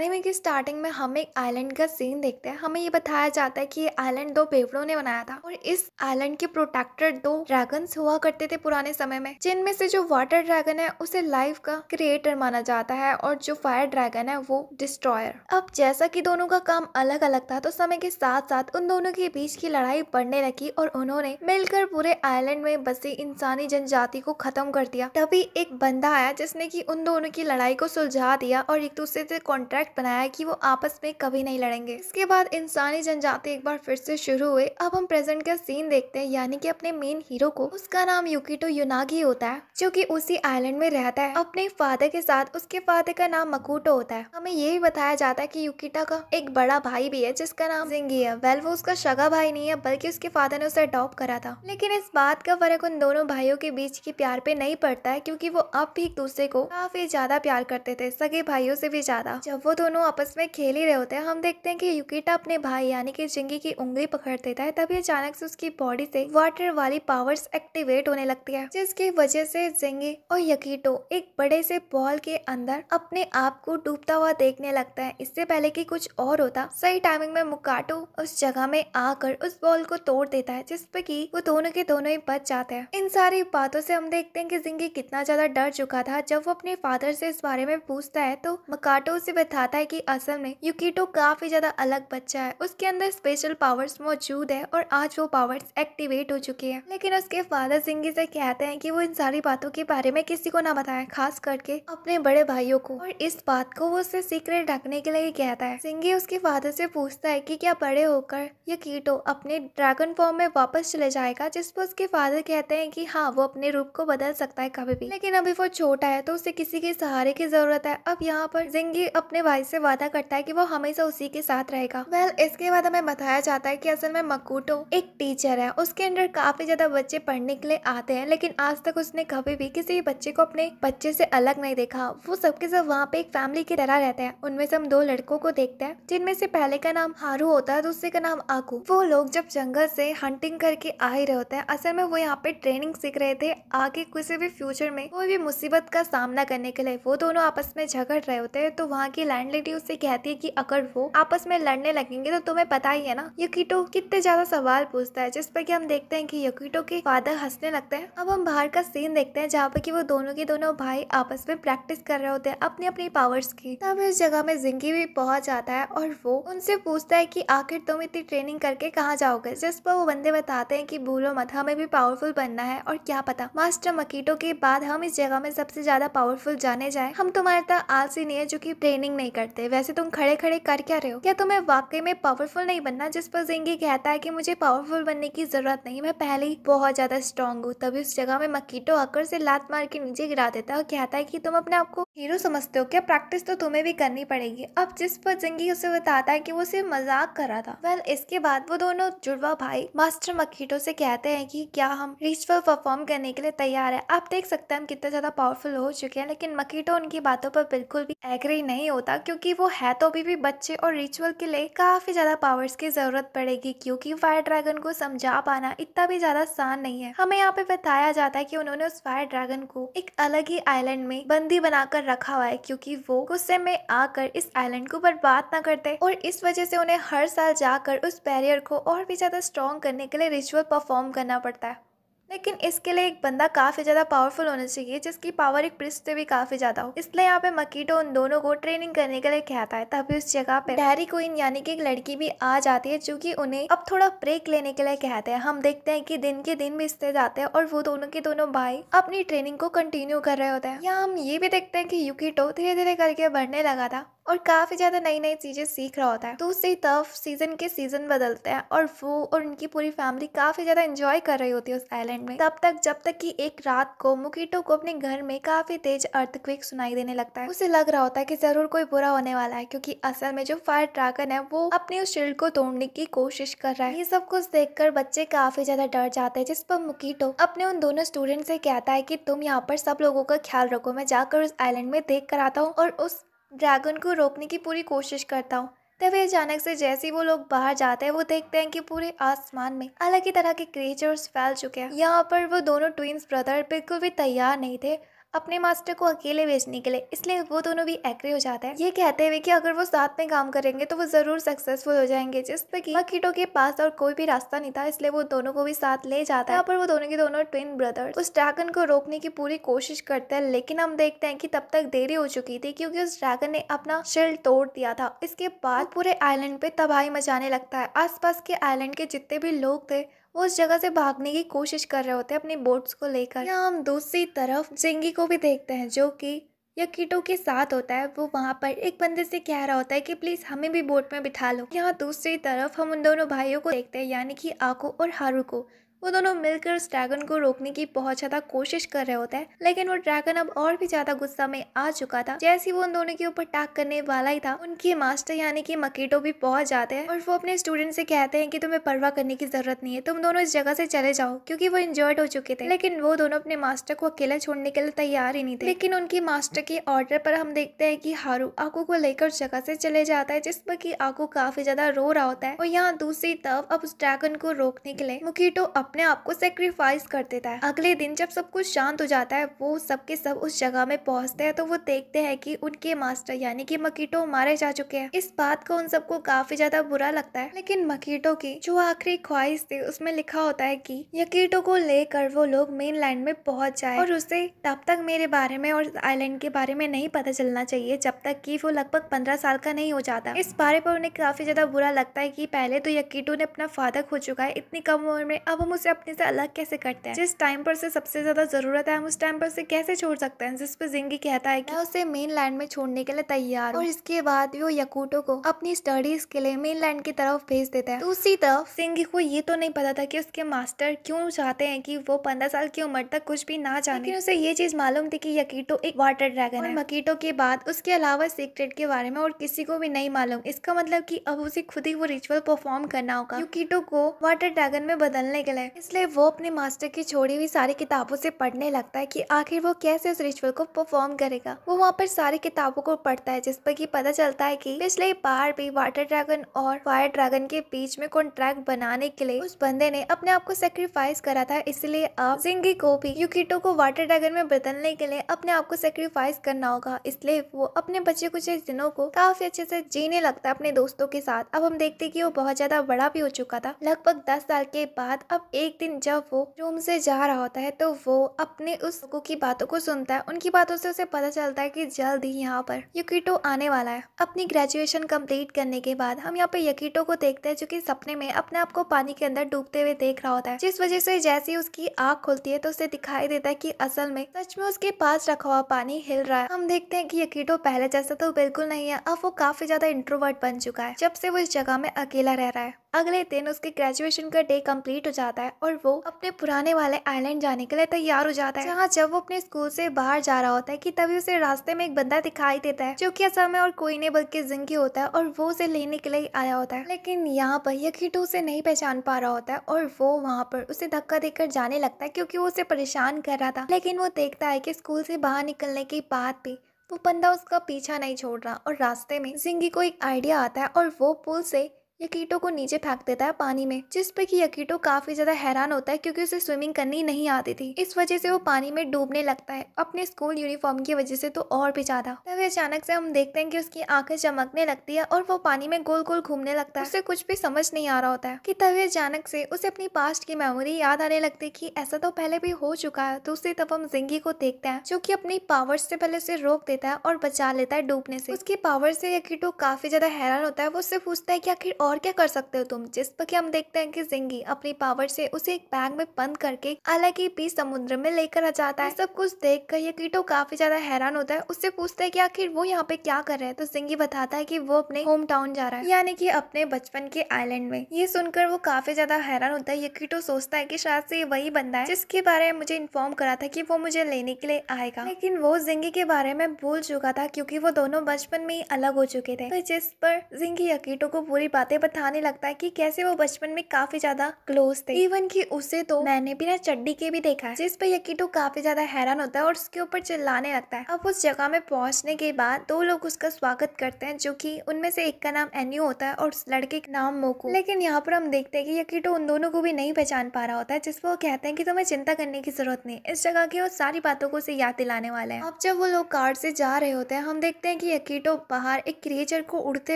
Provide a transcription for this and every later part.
Anime की starting में हम एक आइलैंड का सीन देखते हैं। हमें ये बताया जाता है कि ये आइलैंड दो बेवड़ों ने बनाया था और इस आइलैंड के प्रोटेक्टर दो ड्रैगन्स हुआ करते थे पुराने समय में, जिनमें से जो वाटर ड्रैगन है उसे लाइफ का क्रिएटर माना जाता है और जो फायर ड्रैगन है वो डिस्ट्रॉयर। अब जैसा कि दोनों का काम अलग अलग था तो समय के साथ साथ उन दोनों के बीच की लड़ाई बढ़ने लगी और उन्होंने मिलकर पूरे आइलैंड में बसी इंसानी जनजाति को खत्म कर दिया। तभी एक बंदा आया जिसने की उन दोनों की लड़ाई को सुलझा दिया और एक दूसरे से कॉन्ट्रैक्ट बनाया कि वो आपस में कभी नहीं लड़ेंगे। इसके बाद इंसानी जनजाति एक बार फिर से शुरू हुए। अब हम प्रेजेंट का सीन देखते हैं, यानी कि अपने मेन हीरो को, उसका नाम युकिटो युनागी होता है जो कि उसी आइलैंड में रहता है अपने फादर के साथ। उसके फादर का नाम मकुटो होता है। हमें ये भी बताया जाता है कि युकिटा का एक बड़ा भाई भी है जिसका नाम जिंगी है। वेल, वो उसका सगा भाई नहीं है बल्कि उसके फादर ने उसे अडॉप्ट करा था। लेकिन इस बात का फर्क उन दोनों भाइयों के बीच के प्यार पे नहीं पड़ता है, क्योंकि वो अब भी एक दूसरे को काफी ज्यादा प्यार करते थे, सगे भाइयों से भी ज्यादा। जब वो दोनों आपस में खेल ही रहे होते हैं, हम देखते हैं कि युकिटा अपने भाई यानी कि जिंगी की उंगली पकड़ देता है। तभी अचानक से उसकी बॉडी से वाटर वाली पावर्स एक्टिवेट होने लगती है, जिसकी वजह से जिंगी और युकिटो एक बड़े से बॉल के अंदर अपने आप को डूबता हुआ देखने लगता है। इससे पहले कि कुछ और होता, सही टाइमिंग में मुकाटो उस जगह में आकर उस बॉल को तोड़ देता है, जिसपे कि वो दोनों के दोनों ही बच जाते हैं। इन सारी बातों से हम देखते हैं कि जिंगी कितना ज्यादा डर चुका था। जब वो अपने फादर से इस बारे में पूछता है तो मकाटो उसे बताता है कि असल में युकिटो काफी ज्यादा अलग बच्चा है, उसके अंदर स्पेशल पावर्स मौजूद है और आज वो पावर्स एक्टिवेट हो चुकी है। लेकिन उसके फादर जिंगी से कहते हैं कि वो इन सारी बातों के बारे में किसी को ना बताए, खास करके अपने बड़े भाइयों को, और इस बात को वो उससे सीक्रेट रखने के लिए कहता है। जिंगी उसके फादर से पूछता है कि क्या बड़े होकर युकिटो अपने ड्रैगन फॉर्म में वापस चले जाएगा, जिस पर उसके फादर कहते हैं कि हाँ, वो अपने रूप को बदल सकता है कभी भी, लेकिन अभी वो छोटा है तो उसे किसी के सहारे की जरूरत है। अब यहाँ पर जिंगी अपने भाई से वादा करता है कि वो हमेशा उसी के साथ रहेगा। वेल, इसके बाद हमें बताया जाता है कि असल में मकुटो एक टीचर है। उसके अंदर काफी ज्यादा बच्चे पढ़ने के लिए आते हैं, लेकिन आज तक उसने कभी भी किसी बच्चे को अपने बच्चे से अलग नहीं देखा। वो सबके सब वहाँ पे एक फैमिली की तरह रहते हैं। उनमें से हम दो लड़कों को देखते हैं, जिनमें से पहले का नाम हारू होता है, दूसरे का नाम आकू। वो लोग जब जंगल से हंटिंग करके आ ही रहे होते हैं, असल में वो यहाँ पे ट्रेनिंग सीख रहे थे आगे किसी भी फ्यूचर में कोई भी मुसीबत का सामना करने के लिए। वो दोनों आपस में झगड़ रहे होते हैं तो वहाँ की लैंडलेडी उससे कहती है कि अगर वो आपस में लड़ने लगेंगे तो तुम्हें पता ही है ना। युकिटो कितने ज्यादा सवाल पूछता है, जिस पर कि हम देखते हैं कि युकिटो के फादर हंसने लगते हैं। अब हम बाहर का सीन देखते हैं जहाँ पे कि वो दोनों के दोनों भाई आपस में प्रैक्टिस कर रहे होते हैं अपनी अपनी पावर्स की। तब उस जगह में जिंगी भी पहुंच जाता है और वो उनसे पूछता है कि आखिर तुम इतनी ट्रेनिंग करके कहाँ जाओगे, जिस पर वो बंदे बताते हैं कि भूलो मत, हमें भी पावरफुल बनना है और क्या पता मास्टर मकीटो के बाद हम इस जगह में सबसे ज्यादा पावरफुल जाने जाए। हम तुम्हारे तरह आलसी नहीं है जो कि ट्रेनिंग नहीं करते। वैसे तुम खड़े खड़े कर क्या रहे हो, क्या तुम्हें वाकई में पावरफुल नहीं बनना? जिस पर जिंगी कहता है कि मुझे पावरफुल बनने की जरूरत नहीं, मैं पहले ही बहुत ज्यादा स्ट्रॉन्ग हूँ। तभी उस जगह में मकीटो आकर से लात मार के नीचे गिरा देता है और कहता है कि तुम अपने आप को हीरो समझते हो क्या? प्रैक्टिस तो तुम्हें भी करनी पड़ेगी। अब जिस पर जिंगी उसे बताता है कि वो सिर्फ मजाक कर रहा था। वेल, इसके बाद वो दोनों जुड़वा भाई मास्टर मकीटो से कहते हैं कि क्या हम रिचुअल परफॉर्म करने के लिए तैयार है? आप देख सकते हैं हम कितना ज्यादा पावरफुल हो चुके हैं। लेकिन मकीटो उनकी बातों पर बिल्कुल भी एग्री नहीं होता, क्योंकि वो है तो अभी भी बच्चे और रिचुअल के लिए काफी ज्यादा पावर्स की जरूरत पड़ेगी, क्योंकि फायर ड्रैगन को समझा पाना इतना भी ज्यादा आसान नहीं है। हमें यहाँ पे बताया जाता है कि उन्होंने उस फायर ड्रैगन को एक अलग ही आइलैंड में बंदी बनाकर रखा हुआ है, क्योंकि वो गुस्से में आकर इस आइलैंड को बर्बाद ना करते, और इस वजह से उन्हें हर साल जाकर उस बैरियर को और भी ज्यादा स्ट्रॉन्ग करने के लिए रिचुअल परफॉर्म करना पड़ता है। लेकिन इसके लिए एक बंदा काफी ज्यादा पावरफुल होना चाहिए, जिसकी पावर एक प्रिस्ट से भी काफी ज्यादा हो। इसलिए यहाँ पे मकीटो उन दोनों को ट्रेनिंग करने के लिए कहता है। तभी उस जगह पे डेयरी क्वीन यानी कि एक लड़की भी आ जाती है, जो कि उन्हें अब थोड़ा ब्रेक लेने के लिए कहते हैं। हम देखते हैं कि दिन के दिन बीतते जाते हैं और वो दोनों के दोनों भाई अपनी ट्रेनिंग को कंटिन्यू कर रहे होते हैं। यहाँ हम ये भी देखते हैं कि युकिटो धीरे धीरे करके बढ़ने लगा था और काफी ज्यादा नई नई चीजें सीख रहा होता है। दूसरी तरफ सीजन के सीजन बदलते हैं और वो और उनकी पूरी फैमिली काफी ज्यादा एंजॉय कर रही होती है उस आइलैंड में, तब तक जब तक कि एक रात को मुकीटो को अपने घर में काफी तेज अर्थक्वेक सुनाई देने लगता है। उसे लग रहा होता है कि जरूर कोई बुरा होने वाला है, क्योंकि असल में जो फायर ड्रैगन है वो अपने उस शील्ड को तोड़ने की कोशिश कर रहा है। ये सब कुछ देखकर बच्चे काफी ज्यादा डर जाते हैं, जिस पर मुकीटो अपने उन दोनों स्टूडेंट से कहता है कि तुम यहाँ पर सब लोगों का ख्याल रखो, मैं जाकर उस आइलैंड में देख कर आता हूँ और उस ड्रैगन को रोकने की पूरी कोशिश करता हूँ। तभी अचानक से जैसे ही वो लोग बाहर जाते हैं, वो देखते हैं कि पूरे आसमान में अलग ही तरह के क्रिएचर्स फैल चुके हैं। यहाँ पर वो दोनों ट्विंस ब्रदर बिल्कुल भी तैयार नहीं थे अपने मास्टर को अकेले भेजने के लिए, इसलिए वो दोनों भी एग्री हो जाते हैं, ये कहते हुए कि अगर वो साथ में काम करेंगे तो वो जरूर सक्सेसफुल हो जाएंगे। जिसपे कि मकीटो के पास और कोई भी रास्ता नहीं था, इसलिए वो दोनों को भी साथ ले जाता है। यहाँ पर वो दोनों के दोनों ट्विन ब्रदर उस ड्रैगन को रोकने की पूरी कोशिश करते हैं, लेकिन हम देखते हैं कि तब तक देरी हो चुकी थी, क्योंकि उस ड्रैगन ने अपना शील्ड तोड़ दिया था। इसके बाद पूरे आइलैंड पे तबाही मचाने लगता है। आसपास के आइलैंड के जितने भी लोग थे वो उस जगह से भागने की कोशिश कर रहे होते हैं अपनी बोट्स को लेकर। यहाँ हम दूसरी तरफ जिंगी को भी देखते हैं, जो कि यकीटो के साथ होता है। वो वहाँ पर एक बंदे से कह रहा होता है कि प्लीज हमें भी बोट में बिठा लो। यहाँ दूसरी तरफ हम उन दोनों भाइयों को देखते हैं, यानी कि आको और हारू को। वो दोनों मिलकर उस ड्रैगन को रोकने की बहुत ज्यादा कोशिश कर रहे होते हैं, लेकिन वो ड्रैगन अब और भी ज्यादा गुस्सा में आ चुका था। जैसे ही वो उन दोनों के ऊपर अटैक करने वाला ही था, उनके मास्टर यानी कि मकीटो भी पहुंच जाते हैं और वो अपने स्टूडेंट से कहते हैं कि तुम्हें परवाह करने की जरूरत नहीं है, तुम दोनों इस जगह से चले जाओ, क्योंकि वो इंजर्ड हो चुके थे। लेकिन वो दोनों अपने मास्टर को अकेले छोड़ने के लिए तैयार ही नहीं थे। लेकिन उनके मास्टर के ऑर्डर पर हम देखते हैं कि हारू आकू को लेकर जगह से चले जाता है, जिस पर कि आकू काफी ज्यादा रो रहा होता है। और यहाँ दूसरी तरफ अब उस ड्रैगन को रोकने के लिए मकीटो अपने आप को सेक्रीफाइस कर देता है। अगले दिन जब सब कुछ शांत हो जाता है, वो सबके सब उस जगह में पहुंचते हैं, तो वो देखते हैं कि उनके मास्टर यानी कि मकीटो मारे जा चुके हैं। इस बात को उन सबको काफी ज्यादा बुरा लगता है, लेकिन मकीटो की जो आखिरी ख्वाहिश थी उसमें लिखा होता है कि यकीटो को लेकर वो लोग मेन लैंड में पहुंच जाए और उसे तब तक मेरे बारे में और आइलैंड के बारे में नहीं पता चलना चाहिए जब तक कि वो लगभग 15 साल का नहीं हो जाता। इस बारे पर उन्हें काफी ज्यादा बुरा लगता है कि पहले तो यकीटो ने अपना फादर खो चुका है इतनी कम उम्र में, अब हम उसे अपने से अलग कैसे करते हैं। जिस टाइम पर से सबसे ज्यादा जरूरत है हम उस टाइम पर से कैसे छोड़ सकते हैं। जिस पर जिंगी कहता है कि मैं उसे मेन लैंड में छोड़ने के लिए तैयार हूँ, और इसके बाद वो यकूटो को अपनी स्टडीज के लिए मेन लैंड की तरफ भेज देता है। दूसरी तरफ जिंगी को ये तो नहीं पता था कि उसके मास्टर क्यों चाहते हैं कि वो 15 साल की उम्र तक कुछ भी ना जाने, लेकिन उसे ये चीज मालूम थी कि यकीटो एक वाटर ड्रैगन है। मकीटो के बाद उसके अलावा सीक्रेट के बारे में और किसी को भी नहीं मालूम। इसका मतलब कि अब उसे खुद ही वो रिचुअल परफॉर्म करना होगा यकीटो को वाटर ड्रैगन में बदलने के लिए। इसलिए वो अपने मास्टर की छोड़ी हुई सारी किताबों से पढ़ने लगता है कि आखिर वो कैसे उस रिचुअल को परफॉर्म करेगा। वो वहाँ पर सारी किताबों को पढ़ता है, जिस पर कि पता चलता है कि पिछले बार भी वाटर ड्रैगन और फायर ड्रैगन के बीच में कॉन्ट्रैक्ट बनाने के लिए उस बंदे ने अपने आप को सेक्रीफाइस करा था। इसलिए अब जिंगी को भी युकिटो को वाटर ड्रैगन में बदलने के लिए अपने आप को सेक्रीफाइस करना होगा। इसलिए वो अपने बचे कुछ दिनों को काफी अच्छे से जीने लगता है अपने दोस्तों के साथ। अब हम देखते हैं कि वो बहुत ज्यादा बड़ा भी हो चुका था, लगभग 10 साल के बाद। अब एक दिन जब वो रूम से जा रहा होता है तो वो अपने उस लोगों की बातों को सुनता है। उनकी बातों से उसे पता चलता है कि जल्द ही यहाँ पर युकिटो आने वाला है। अपनी ग्रेजुएशन कंप्लीट करने के बाद हम यहाँ पे यकीटो को देखते हैं, जो कि सपने में अपने आप को पानी के अंदर डूबते हुए देख रहा होता है, जिस वजह से जैसे ही उसकी आंख खुलती है तो उसे दिखाई देता है कि असल में सच में उसके पास रखा हुआ पानी हिल रहा है। हम देखते हैं कि यकीटो पहले जैसा तो बिल्कुल नहीं है, अब वो काफी ज्यादा इंट्रोवर्ट बन चुका है जब से वो इस जगह में अकेला रह रहा है। अगले दिन उसके ग्रेजुएशन का डे कंप्लीट हो जाता है और वो अपने पुराने वाले आइलैंड जाने के लिए तैयार हो जाता है, जहाँ जब वो अपने स्कूल से बाहर जा रहा होता है कि तभी उसे रास्ते में एक बंदा दिखाई देता है, जो कि असल में और कोई नहीं बल्कि जिंगी होता है, और वो उसे लेने के लिए आया होता है। लेकिन यहाँ पर यकीटो उसे नहीं पहचान पा रहा होता है और वो वहाँ पर उसे धक्का देकर जाने लगता है, क्योंकि वो उसे परेशान कर रहा था। लेकिन वो देखता है कि स्कूल से बाहर निकलने के बाद भी वो बंदा उसका पीछा नहीं छोड़ रहा, और रास्ते में जिंगी को एक आइडिया आता है और वो पुल से यकीटो को नीचे फेंक देता है पानी में, जिस पे कि यकीटो काफी ज्यादा हैरान होता है, क्योंकि उसे स्विमिंग करनी नहीं आती थी। इस वजह से वो पानी में डूबने लगता है, अपने स्कूल यूनिफॉर्म की वजह से तो और भी ज्यादा। तभी अचानक से हम देखते हैं कि उसकी आंखें चमकने लगती है और वो पानी में गोल गोल घूमने लगता है। उसे कुछ भी समझ नहीं आ रहा होता है कि तभी अचानक से उसे अपनी पास्ट की मेमोरी याद आने लगती है कि ऐसा तो पहले भी हो चुका है। दूसरी तरफ हम जिंगी को देखते हैं, जो कि अपनी पावर्स से पहले उसे रोक देता है और बचा लेता है डूबने से। उसकी पावर से यकीटो काफी ज्यादा हैरान होता है। वो उससे पूछता है कि आखिर और क्या कर सकते हो तुम, जिस पर कि हम देखते हैं कि जिंगी अपनी पावर से उसे एक बैग में बंद करके अलग ही बीच समुद्र में लेकर आ जाता है। सब कुछ देखकर यकीटो काफी ज्यादा हैरान होता है। उससे पूछता है कि आखिर वो यहाँ पे क्या कर रहा है, तो जिंगी बताता है कि वो अपने होम टाउन जा रहा है, यानी कि अपने बचपन के आइलैंड में। ये सुनकर वो काफी ज्यादा हैरान होता है। यकीटो सोचता है कि शायद से ये वही बंदा है जिसके बारे में मुझे इन्फॉर्म करा था कि वो मुझे लेने के लिए आएगा, लेकिन वो जिंगी के बारे में भूल चुका था, क्योंकि वो दोनों बचपन में ही अलग हो चुके थे। तो जिस पर जिंगी यकीटो को पूरी बातें बताने लगता है कि कैसे वो बचपन में काफी ज्यादा क्लोज थे, इवन कि उसे तो मैंने बिना चड्डी के भी देखा है, जिस पर यकीटो काफी ज्यादा हैरान होता है और उसके ऊपर चिल्लाने लगता है। अब उस जगह में पहुंचने के बाद दो लोग उसका स्वागत करते हैं, जो कि उनमें से एक का नाम एन्यू होता है और उस लड़के का नाम मोको। लेकिन यहाँ पर हम देखते हैं कि यकीटो उन दोनों को भी नहीं पहचान पा रहा होता है, जिस पर वो कहते हैं कि तुम्हें चिंता करने की जरूरत नहीं, इस जगह की वो सारी बातों को उसे याद दिलाने वाले हैं। अब जब वो लोग कार से जा रहे होते हैं, हम देखते हैं कि यकीटो बाहर एक क्रिएचर को उड़ते